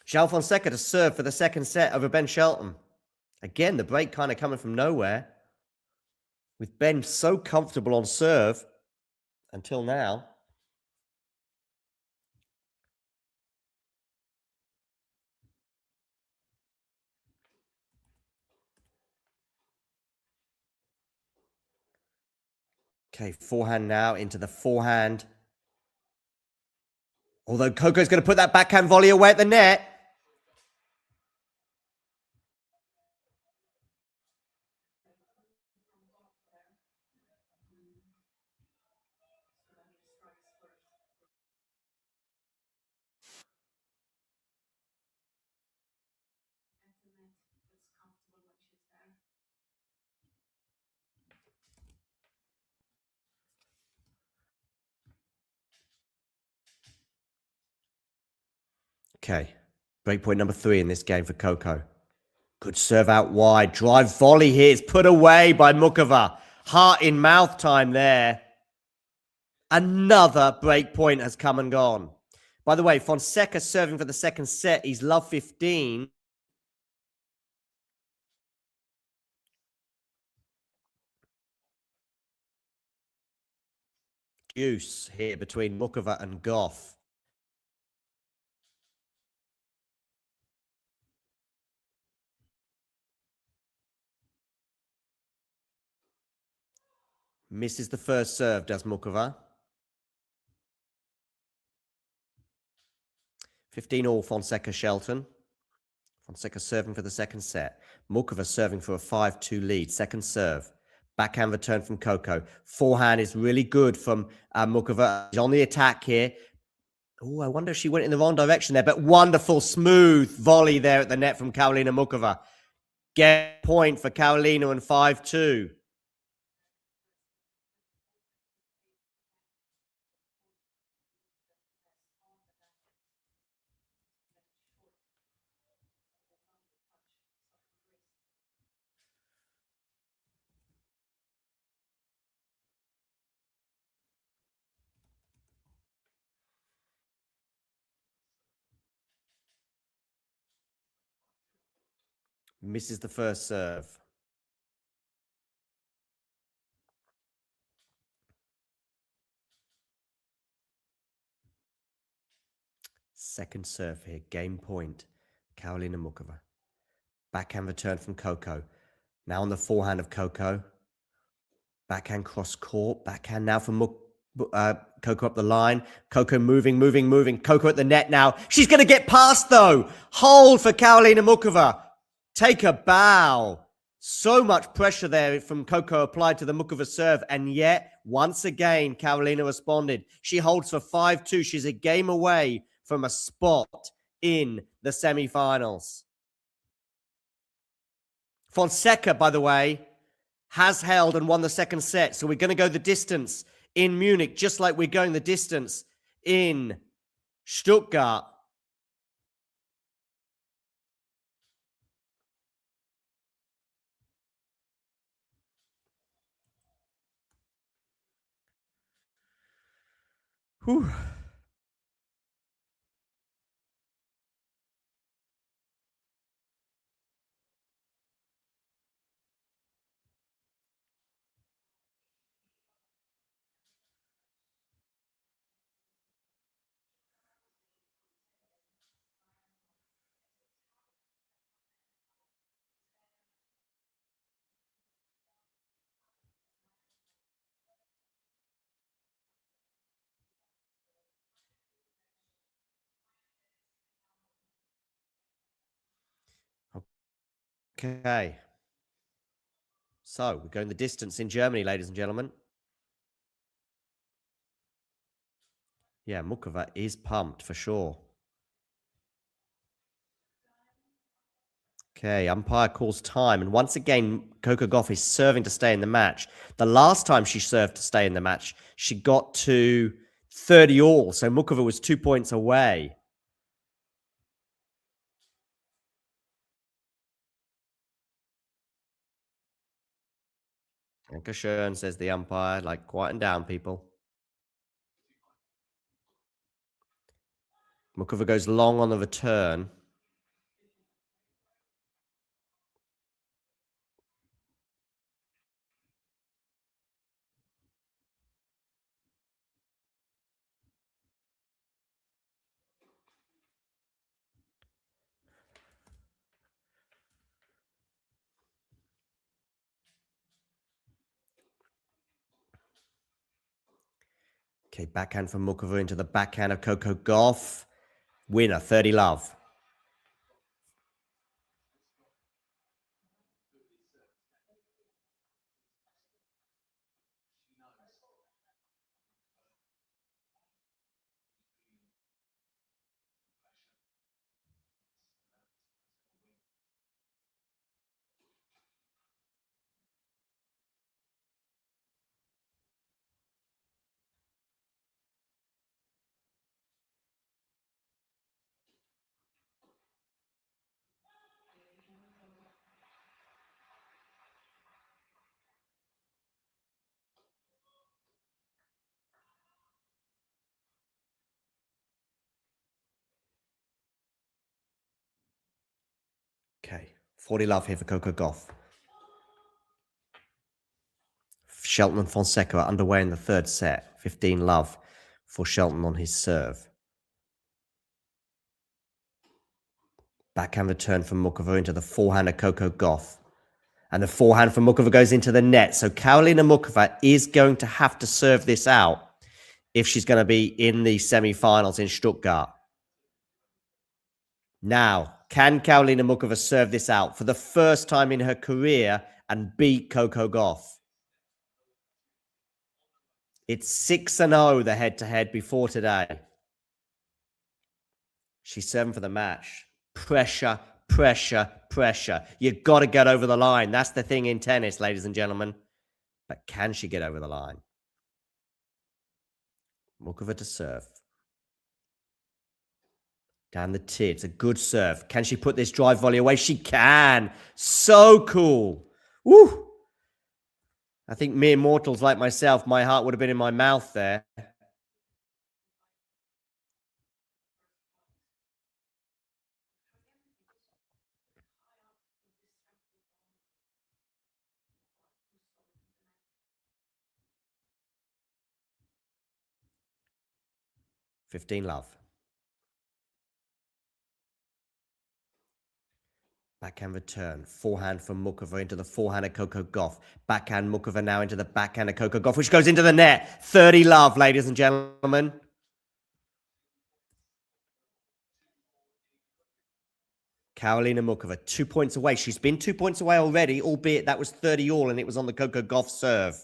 Joao Fonseca to serve for the second set over Ben Shelton. Again, the break kind of coming from nowhere. With Ben so comfortable on serve. until now. Okay, forehand now into the forehand. Although Coco's going to put that backhand volley away at the net. Okay, break point number 3 in this game for Coco. Good serve out wide. Drive volley here. It's put away by Muchova. Heart in mouth time there. Another break point has come and gone. By the way, Fonseca serving for the second set. He's love 15. Deuce here between Muchova and Goff. Misses the first serve, does Muchova. 15-all Fonseca Shelton. Fonseca serving for the second set. Muchova serving for a 5-2 lead. Second serve. Backhand return from Coco. Forehand is really good from Muchova. She's on the attack here. Oh, I wonder if she went in the wrong direction there, but wonderful, smooth volley there at the net from Karolina Muchova. Get point for Karolina and 5-2. Misses the first serve. Second serve here. Game point. Karolina Muchova. Backhand return from Coco. Now on the forehand of Coco. Backhand cross court. Backhand now from Coco up the line. Coco moving. Coco at the net now. She's going to get past though. Hold for Karolina Muchova. Take a bow. So much pressure there from Coco applied to the Muchova serve. And yet, once again, Karolina responded. She holds for 5-2. She's a game away from a spot in the semifinals. Fonseca, by the way, has held and won the second set. So we're going to go the distance in Munich, just like we're going the distance in Stuttgart. Whew. Okay. So we're going the distance in Germany, ladies and gentlemen. Yeah, Muchova is pumped for sure. Okay, umpire calls time. And once again, Coco Gauff is serving to stay in the match. The last time she served to stay in the match, she got to 30-all. So Muchova was 2 points away. Danke schön, says the umpire. Like, quieten down, people. Muchova goes long on the return. Okay, backhand from Muchova into the backhand of Coco Gauff. Winner, 30 love. Okay, 40 love here for Coco Gauff. Shelton and Fonseca are underway in the third set. 15 love for Shelton on his serve. Backhand return from Muchova into the forehand of Coco Gauff. And the forehand from Muchova goes into the net. So Karolina Muchova is going to have to serve this out if she's going to be in the semi-finals in Stuttgart. Now, can Karolina Muchova serve this out for the first time in her career and beat Coco Gauff? It's 6-0, the head-to-head before today. She's serving for the match. Pressure, pressure, pressure. You've got to get over the line. That's the thing in tennis, ladies and gentlemen. But can she get over the line? Muchova to serve. Down the tee. It's a good serve. Can she put this drive volley away? She can. So cool. Woo! I think mere mortals like myself, my heart would have been in my mouth there. $15 love. Backhand return. Forehand from Muchova into the forehand of Coco Gauff. Backhand Muchova now into the backhand of Coco Gauff, which goes into the net. 30 love, ladies and gentlemen. Karolina Muchova, 2 points away. She's been 2 points away already, albeit that was 30 all, and it was on the Coco Gauff serve.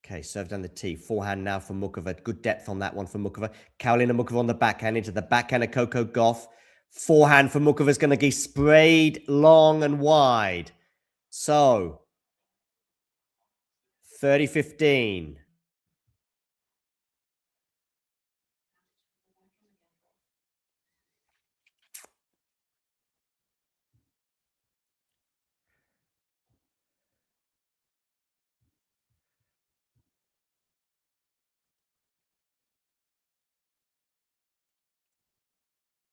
Okay, serve down the tee. Forehand now from Muchova. Good depth on that one from Muchova. Karolina Muchova on the backhand into the backhand of Coco Gauff. Forehand for Muchova is going to be sprayed long and wide. So, 30-15.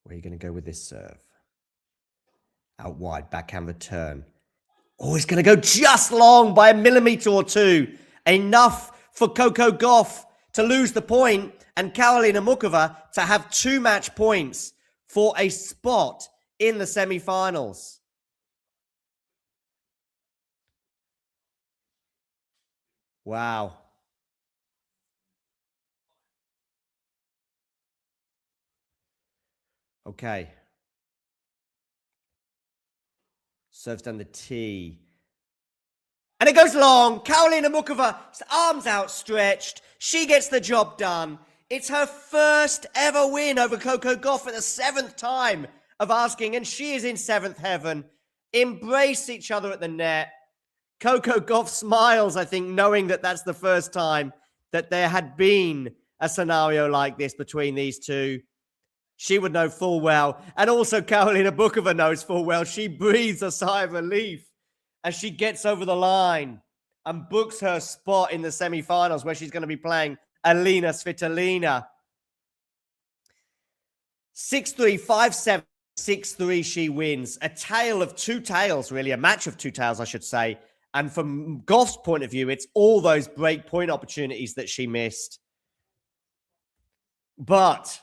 Where are you going to go with this serve? Out wide, backhand return. Oh, he's going to go just long by a millimetre or two. Enough for Coco Gauff to lose the point and Karolina Muchova to have 2 match points for a spot in the semi-finals. Wow. Okay. Serves down the tee. And it goes long. Karolina Muchova, arms outstretched. She gets the job done. It's her first ever win over Coco Gauff for the 7th time of asking, and she is in 7th heaven. Embrace each other at the net. Coco Gauff smiles, I think, knowing that that's the first time that there had been a scenario like this between these two. She would know full well. And also Karolina Muchova knows full well. She breathes a sigh of relief as she gets over the line and books her spot in the semi-finals where she's going to be playing Alina Svitolina. 6-3, 5-7, 6-3 she wins. A tale of 2 tales, really. A match of 2 tales, I should say. And from Goff's point of view, it's all those break point opportunities that she missed. But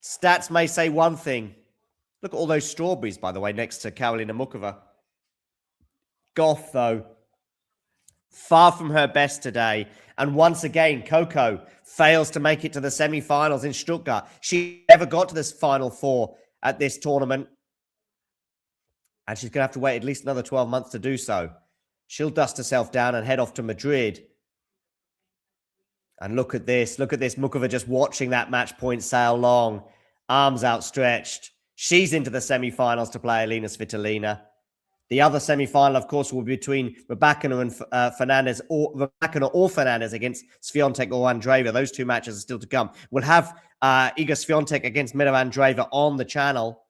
stats may say one thing. Look at all those strawberries, by the way, next to Karolina Muchova. Goff, though, far from her best today. And once again, Coco fails to make it to the semifinals in Stuttgart. She never got to this Final Four at this tournament. And she's going to have to wait at least another 12 months to do so. She'll dust herself down and head off to Madrid. And look at this. Look at this. Muchova just watching that match point sail long. Arms outstretched. She's into the semifinals to play Elina Svitolina. The other semifinal, of course, will be between Rybakina and Fernandez, or Rybakina or Fernandez against Swiatek or Andreeva. Those two matches are still to come. We'll have Iga Swiatek against Mira Andreeva on the channel.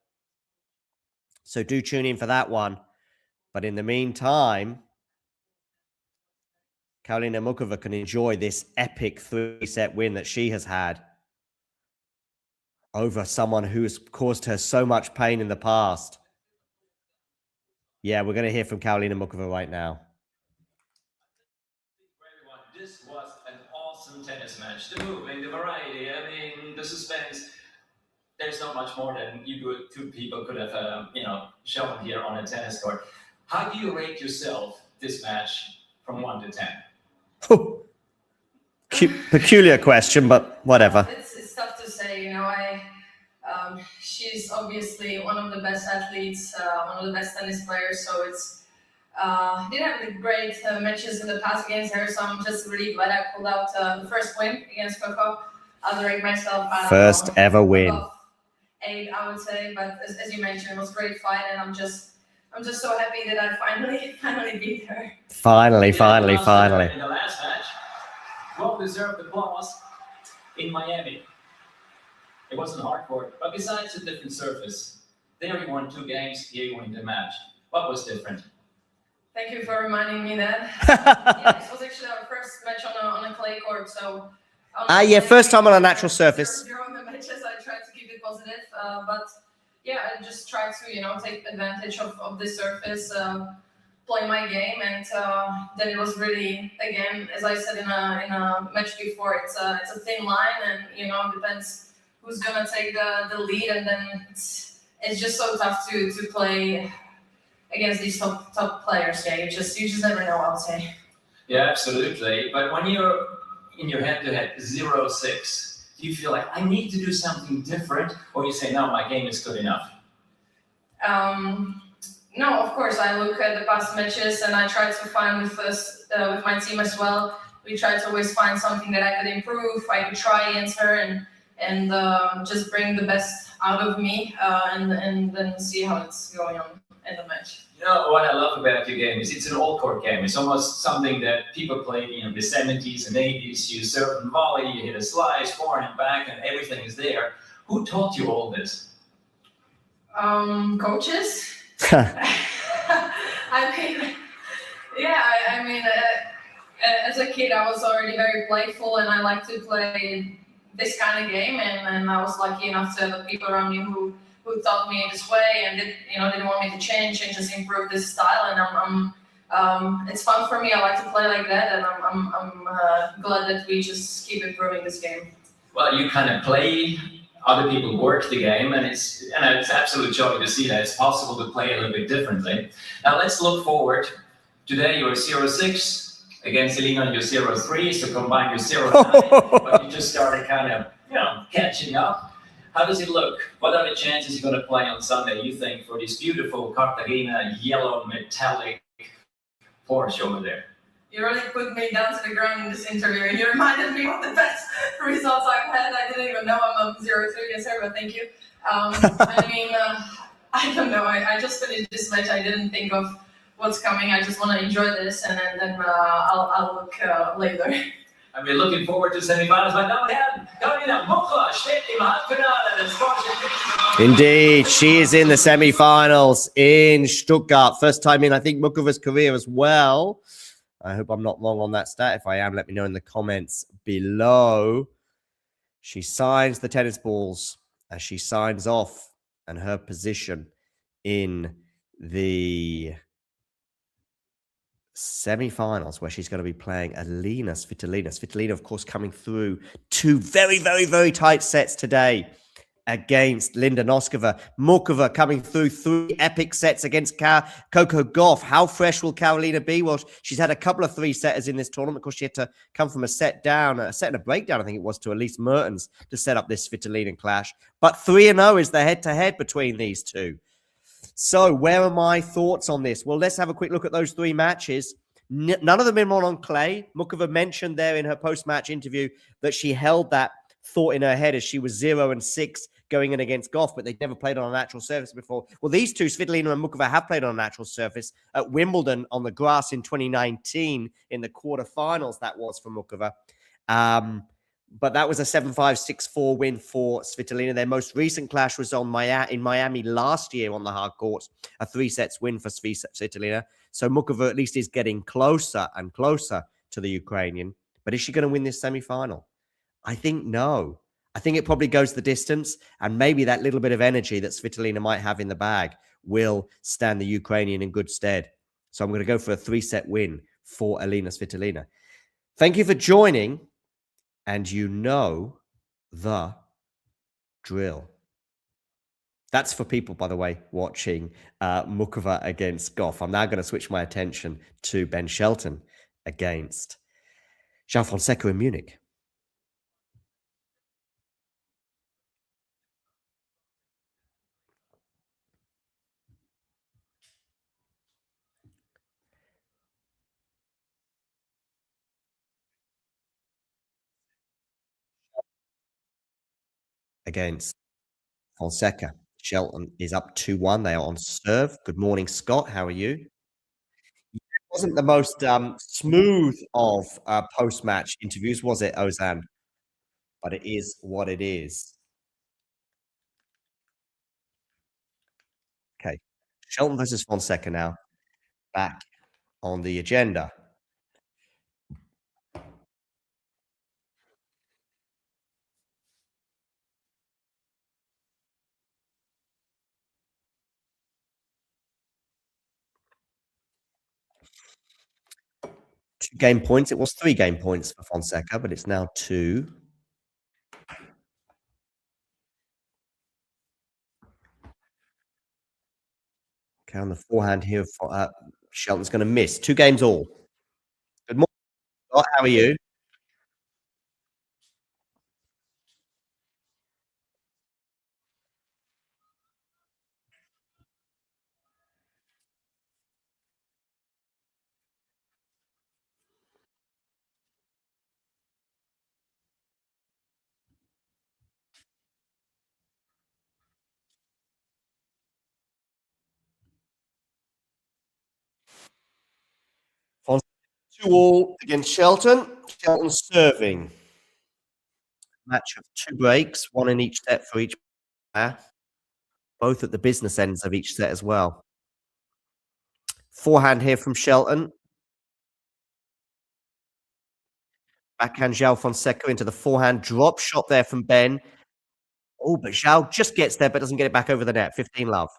So do tune in for that one. But in the meantime, Karolina Muchova can enjoy this epic 3-set win that she has had over someone who has caused her so much pain in the past. Yeah, we're going to hear from Karolina Muchova right now. This was an awesome tennis match. The movement, the variety, I mean, the suspense. There's not much more than two people could have, shown here on a tennis court. How do you rate yourself this match from 1 to 10? Peculiar question, but whatever. It's tough to say, she's obviously one of the best athletes, one of the best tennis players, so it's did have great matches in the past against her, so I'm just really glad I pulled out the first win against Coco. I'll rate myself first ever win. 8, I would say, but as you mentioned, it was a great fight, and I'm just so happy that I finally beat her. Finally. In the last match, well-deserved applause in Miami. It wasn't hard court, but besides a different surface, there you won 2 games, here you won the match. What was different? Thank you for reminding me that. Yeah, this was actually our first match on a clay court, so. Yeah, first time on a natural surface. During the matches, I tried to keep it positive, but yeah, I just tried to, take advantage of the surface, play my game, and then it was really, again, as I said in a match before, it's a thin line, and it depends who's gonna take the lead, and then it's just so tough to play against these top players. Yeah, you just never know, I would say. Yeah, absolutely. But when you're in your head-to-head 0-6, do you feel like I need to do something different, or you say no, my game is good enough? No, of course I look at the past matches and I try to find with my team as well. We try to always find something that I could improve, I could try against her, and just bring the best out of me, and then see how it's going on in the match. What I love about your game is it's an all-court game. It's almost something that people played in the 70s and 80s. You serve and volley, you hit a slice, forehand and back, and everything is there. Who taught you all this? Coaches. I mean, as a kid, I was already very playful, and I like to play this kind of game, and I was lucky enough to have people around me who taught me this way, and didn't want me to change and just improve this style. And it's fun for me. I like to play like that, and I'm glad that we just keep improving this game. Well, you kind of play, other people work the game, and it's absolute joy to see that it's possible to play a little bit differently. Now let's look forward. Today you're 0-6. Against Elina, you're 0-3, so combine your 0-9, but you just started kind of, catching up. How does it look? What are the chances you're going to play on Sunday, you think, for this beautiful Cartagena yellow metallic Porsche over there? You really put me down to the ground in this interview, and you reminded me of the best results I've had. I didn't even know I'm 0-3 against her, but thank you. I don't know. I just finished this match. I didn't think of what's coming. I just want to enjoy this, and then I'll look later. I've been looking forward to semifinals, but now we have Karolina Muchova steht im Halbfinale des Porsche. Indeed, she is in the semifinals in Stuttgart. First time in, I think, Muchova's career as well. I hope I'm not wrong on that stat. If I am, let me know in the comments below. She signs the tennis balls as she signs off, and her position in the semifinals where she's going to be playing Alina Svitolina. Svitolina, of course, coming through 2 very, very, very tight sets today against Linda Noskova. Muchova coming through 3 epic sets against Coco Gauff. How fresh will Karolina be? Well, she's had a couple of 3-setters in this tournament. Of course, she had to come from a set down, a set and a breakdown, I think it was, to Elise Mertens to set up this Svitolina clash. But 3-0 is the head-to-head between these two. So where are my thoughts on this? Well, let's have a quick look at those 3 matches. None of them been on clay. Muchova mentioned there in her post-match interview that she held that thought in her head as she was 0-6 going in against Gauff, but they'd never played on a natural surface before. Well, these two, Svitolina and Muchova, have played on a natural surface at Wimbledon on the grass in 2019 in the quarterfinals. That was for Muchova. But that was a 7-5, 6-4 win for Svitolina. Their most recent clash was in Miami last year on the hard courts, a 3-sets win for Svitolina. So Muchova at least is getting closer and closer to the Ukrainian. But is she going to win this semi-final? I think no. I think it probably goes the distance, and maybe that little bit of energy that Svitolina might have in the bag will stand the Ukrainian in good stead. So I'm going to go for a 3-set win for Alina Svitolina. Thank you for joining. And you know the drill. That's for people, by the way, watching Muchova against Gauff. I'm now going to switch my attention to Ben Shelton against Joao Fonseca in Munich. Against Fonseca. Shelton is up 2-1. They are on serve. Good morning, Scott. How are you? It wasn't the most smooth of post-match interviews, was it, Ozan? But it is what it is. Okay. Shelton versus Fonseca now. Back on the agenda. Two game points. It was 3 game points for Fonseca, but it's now 2. Okay, on the forehand here, for, Shelton's going to miss. 2 games all. Good morning, Scott. How are you? Fonseca 2-all against Shelton. Shelton serving. Match of 2 breaks, 1 in each set for each player. Both at the business ends of each set as well. Forehand here from Shelton. Backhand Joao Fonseca into the forehand. Drop shot there from Ben. Oh, but Joao just gets there, but doesn't get it back over the net. 15 love.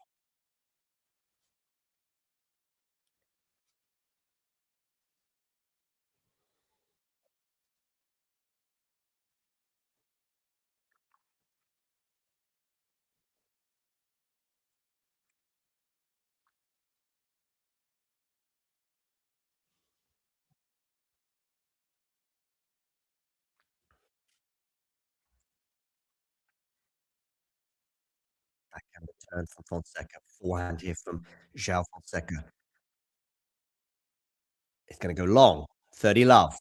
Backhand return from Fonseca. Forehand here from Joao Fonseca. It's going to go long. 30 love.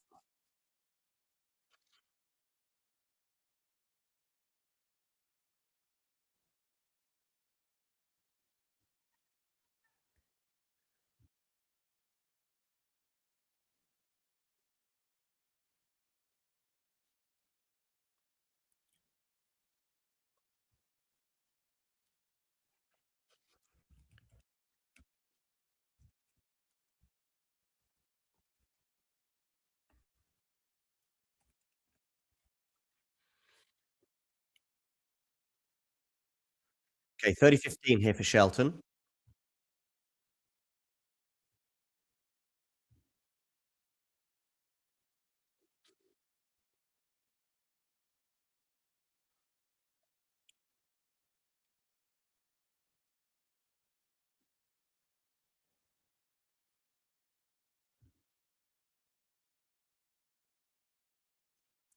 Okay, 30-15 here for Shelton.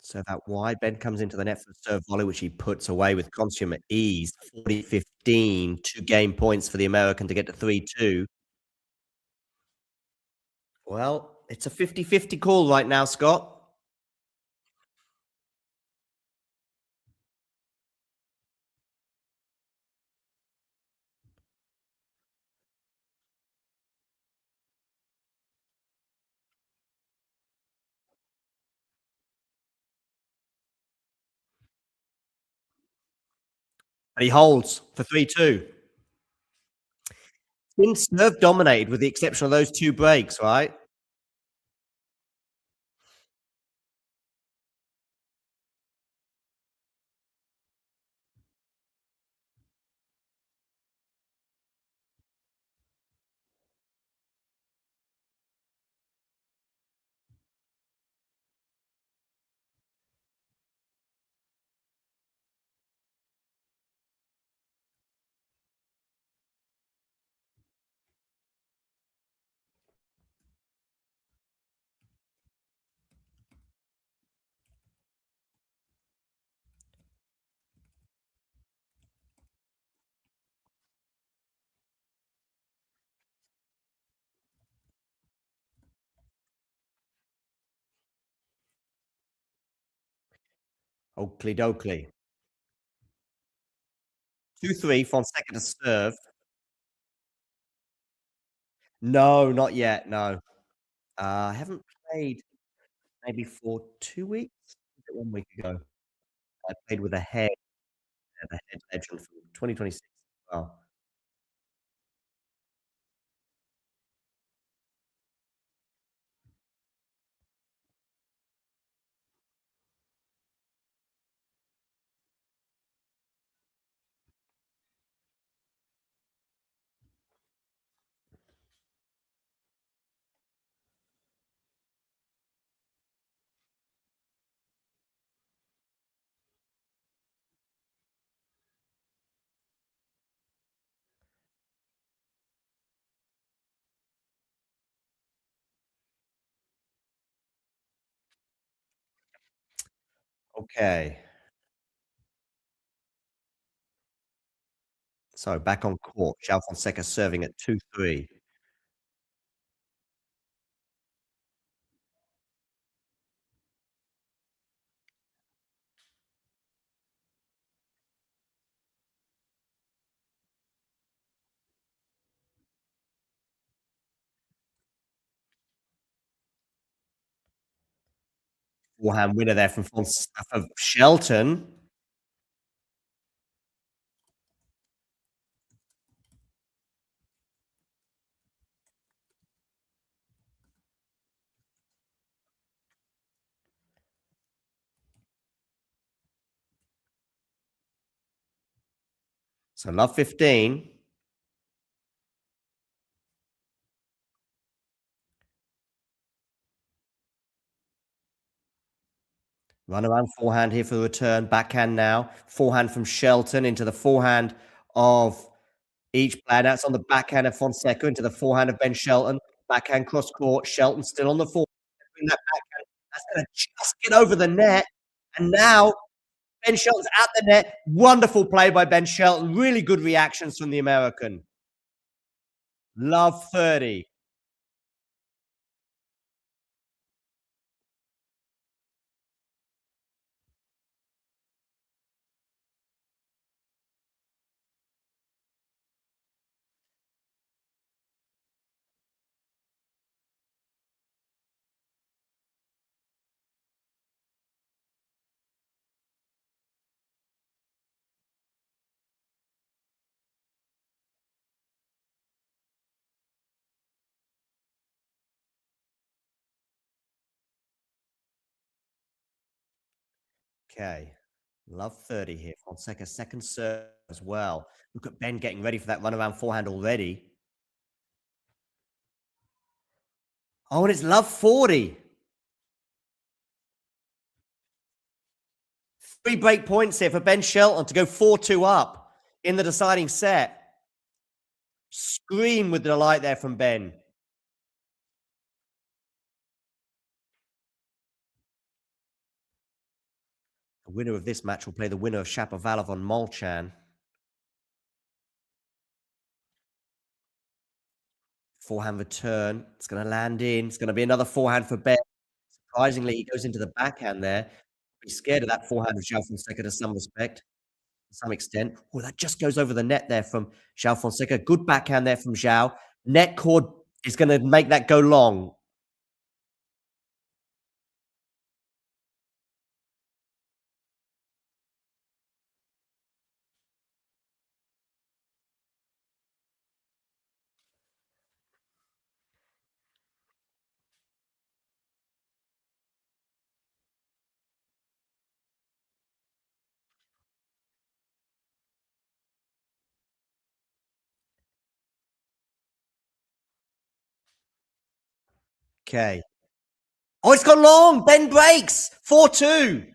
Serve out wide. Ben comes into the net for the serve volley, which he puts away with consummate ease. 40-15, 2 game points for the American to get to 3-2. Well, it's a 50-50 call right now, Scott. And he holds for 3-2. Been serve dominated with the exception of those 2 breaks, right? Oakley Dokley. 2-3, Fonseca to serve. No, not yet, no. I haven't played maybe for 2 weeks? Was it 1 week ago? I played with a head legend from 2026 as well. Okay. So back on court, Joao Fonseca serving at 2-3. Forehand winner there from Shelton. So love 15. Run around forehand here for the return. Backhand now. Forehand from Shelton into the forehand of each player. That's on the backhand of Fonseca into the forehand of Ben Shelton. Backhand cross court. Shelton still on the forehand. That backhand. That's going to just get over the net. And now Ben Shelton's at the net. Wonderful play by Ben Shelton. Really good reactions from the American. Love 30. Okay. Love 30 here. Fonseca second serve as well. Look at Ben getting ready for that run around forehand already. Oh, and it's love 40. 3 break points here for Ben Shelton to go 4-2 up in the deciding set. Scream with delight there from Ben. The winner of this match will play the winner of Shapovalov on Molchan. Forehand return. It's going to land in. It's going to be another forehand for Ben. Surprisingly, he goes into the backhand there. He's scared of that forehand of Joao Fonseca to some respect, to some extent. Oh, that just goes over the net there from Joao Fonseca. Good backhand there from Joao. Net cord is going to make that go long. Okay. Oh, it's gone long. Ben breaks. 4-2.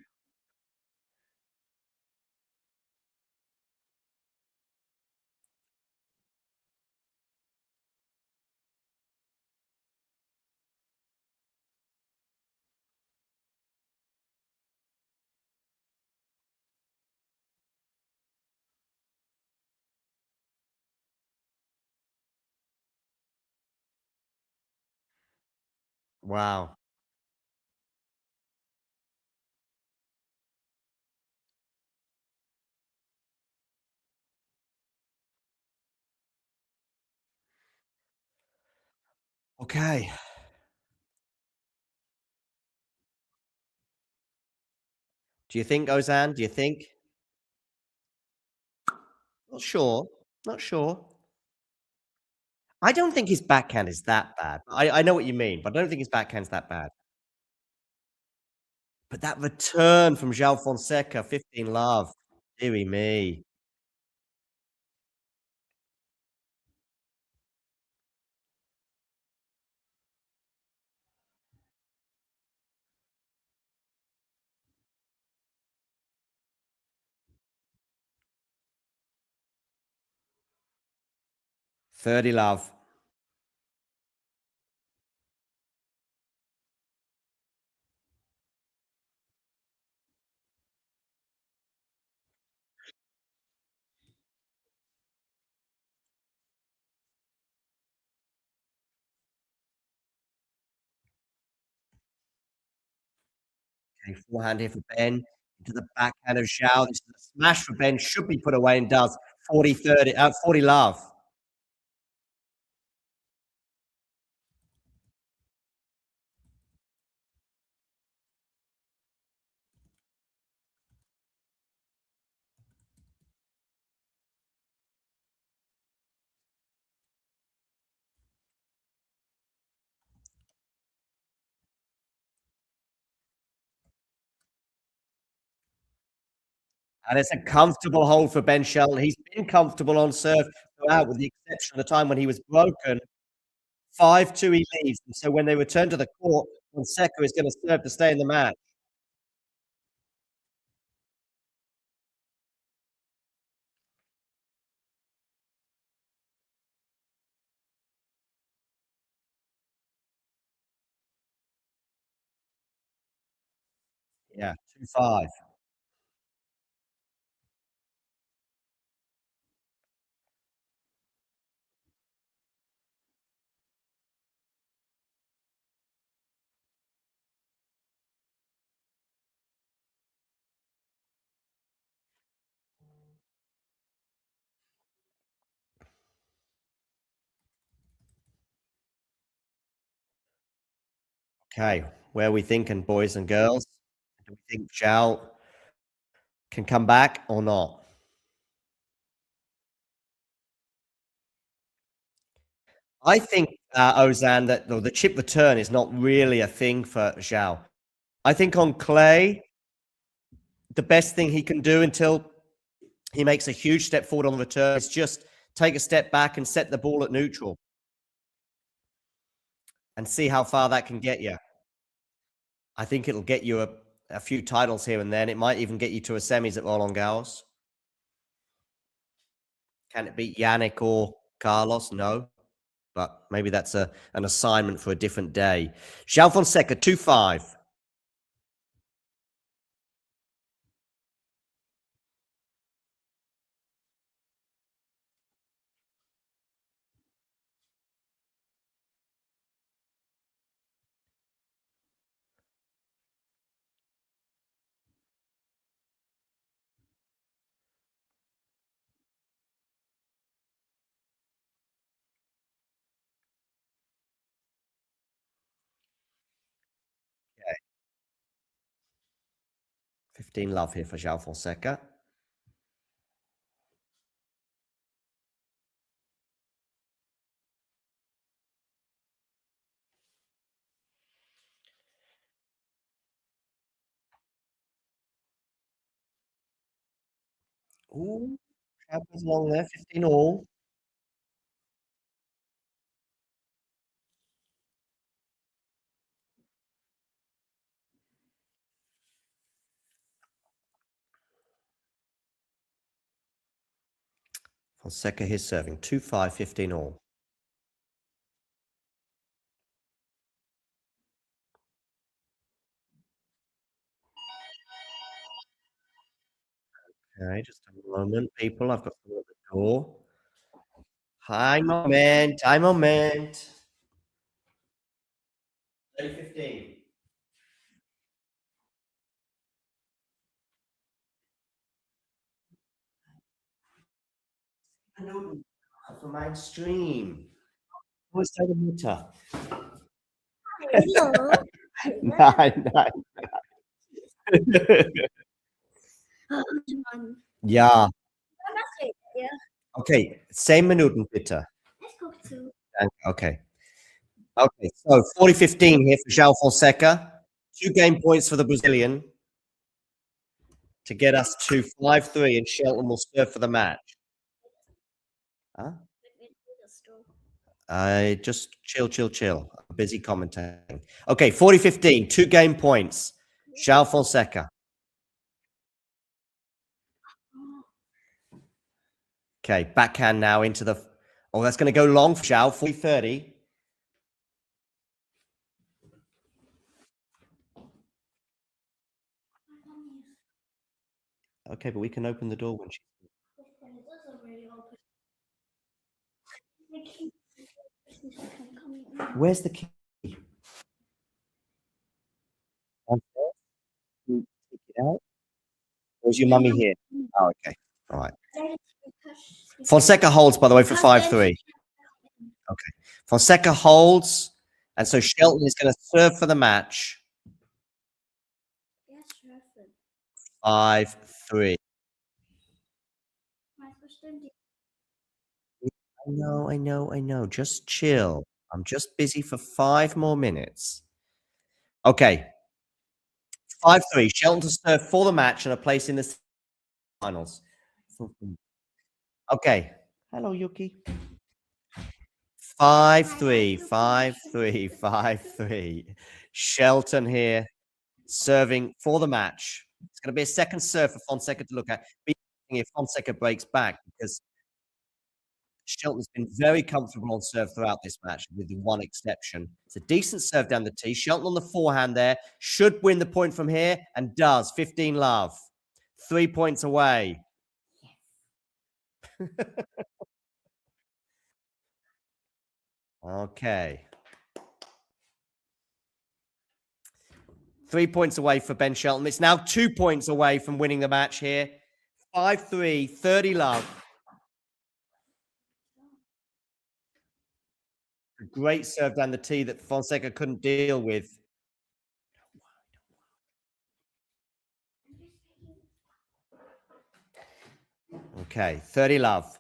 Wow. Okay. Do you think, Ozan? Do you think? Not sure. Not sure. I don't think his backhand is that bad. I know what you mean, but I don't think his backhand's that bad. But that return from Joao Fonseca, 15 love. Deary me. $30 love. Okay, forehand here for Ben. Into the backhand of Joao. This is a smash for Ben. Should be put away and does. 40-30, 40 love. And it's a comfortable hold for Ben Shelton. He's been comfortable on serve throughout, with the exception of the time when he was broken. 5-2 he leads. And so when they return to the court, Fonseca is going to serve to stay in the match. Yeah, 2-5. Okay, where are we thinking, boys and girls? Do we think Joao can come back or not? I think, Ozan, that the chip return is not really a thing for Joao. I think on clay, the best thing he can do until he makes a huge step forward on the return is just take a step back and set the ball at neutral and see how far that can get you. I think it'll get you a few titles here and then. It might even get you to a semis at Roland Garros. Can it beat Yannick or Carlos? No. But maybe that's an assignment for a different day. Joao Fonseca, 2-5. 15 love here for Joao Fonseca. Ooh, happens along there, 15 all. Fonseca here serving 2-5, 15 all. Okay, just a moment, people. I've got someone at the door. Hi, moment. Hi, moment. 15. Minuten für mein Stream. Wo ist deine Mutter? Nein, nein. Ja. Okay, 10 Minuten bitte. Okay. Okay, so 40-15 here for Joao Fonseca. 2 game points for the Brazilian to get us to 5-3, and Shelton will serve for the match. Huh? Just chill. I'm busy commentating. Okay, 40-15, 2 game points. Joao Fonseca. Okay, backhand now into the... Oh, that's going to go long for Joao, 40-30. Okay, but we can open the door when she... Where's the key? Take it out. Where's your mummy here? Oh, okay. All right. Fonseca holds, by the way, for 5-3. Okay. Fonseca holds, and so Shelton is going to serve for the match. 5-3. I know. Just chill. I'm just busy for 5 more minutes. Okay. 5-3. Shelton to serve for the match and a place in the finals. Okay. Hello, Yuki. 5-3. 5-3. 5-3. Shelton here serving for the match. It's going to be a second serve for Fonseca to look at. If Fonseca breaks back, because Shelton's been very comfortable on serve throughout this match, with the one exception. It's a decent serve down the tee. Shelton on the forehand there. Should win the point from here, and does. 15 love. 3 points away. Okay. 3 points away for Ben Shelton. It's now 2 points away from winning the match here. 5-3, 30 love. A great serve down the tee that Fonseca couldn't deal with. Okay, 30 love.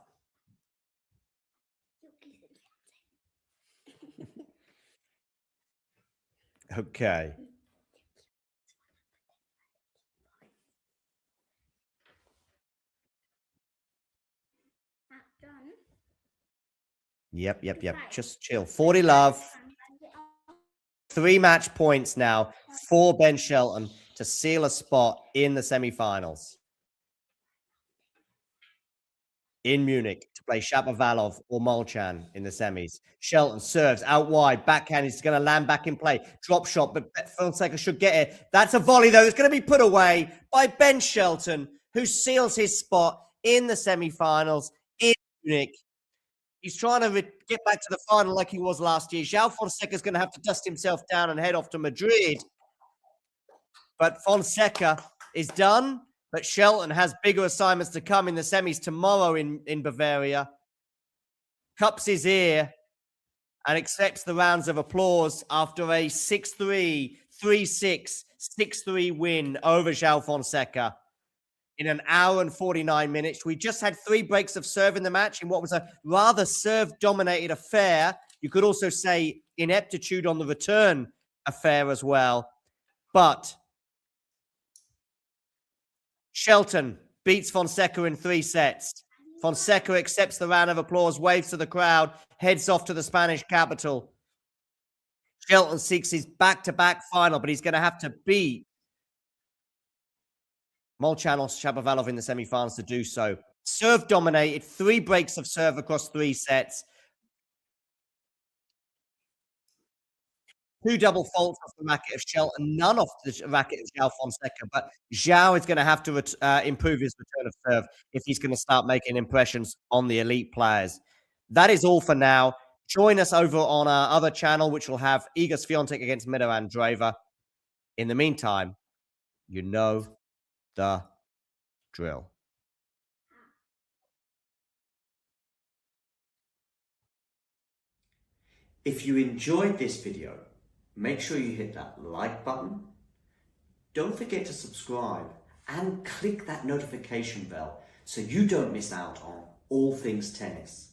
Okay. Yep. Just chill. 40 love. 3 match points now for Ben Shelton to seal a spot in the semifinals. In Munich to play Shapovalov or Molchan in the semis. Shelton serves out wide. Backhand is going to land back in play. Drop shot, but Fonseca should get it. That's a volley, though. It's going to be put away by Ben Shelton, who seals his spot in the semifinals in Munich. He's trying to get back to the final like he was last year. Joao Fonseca is going to have to dust himself down and head off to Madrid. But Fonseca is done. But Shelton has bigger assignments to come in the semis tomorrow in Bavaria. Cups his ear and accepts the rounds of applause after a 6-3, 3-6, 6-3 win over Joao Fonseca in an hour and 49 minutes. We just had 3 breaks of serve in the match in what was a rather serve-dominated affair. You could also say ineptitude on the return affair as well. But Shelton beats Fonseca in 3 sets. Fonseca accepts the round of applause, waves to the crowd, heads off to the Spanish capital. Shelton seeks his back-to-back final, but he's going to have to beat Molchanos Shapovalov in the semifinals to do so. Serve dominated, 3 breaks of serve across 3 sets. 2 double faults off the racket of Shelton, none off the racket of Joao Fonseca. But Joao is going to have to improve his return of serve if he's going to start making impressions on the elite players. That is all for now. Join us over on our other channel, which will have Iga Swiatek against Mira Andreeva. In the meantime, you know the drill. If you enjoyed this video, make sure you hit that like button. Don't forget to subscribe and click that notification bell so you don't miss out on all things tennis.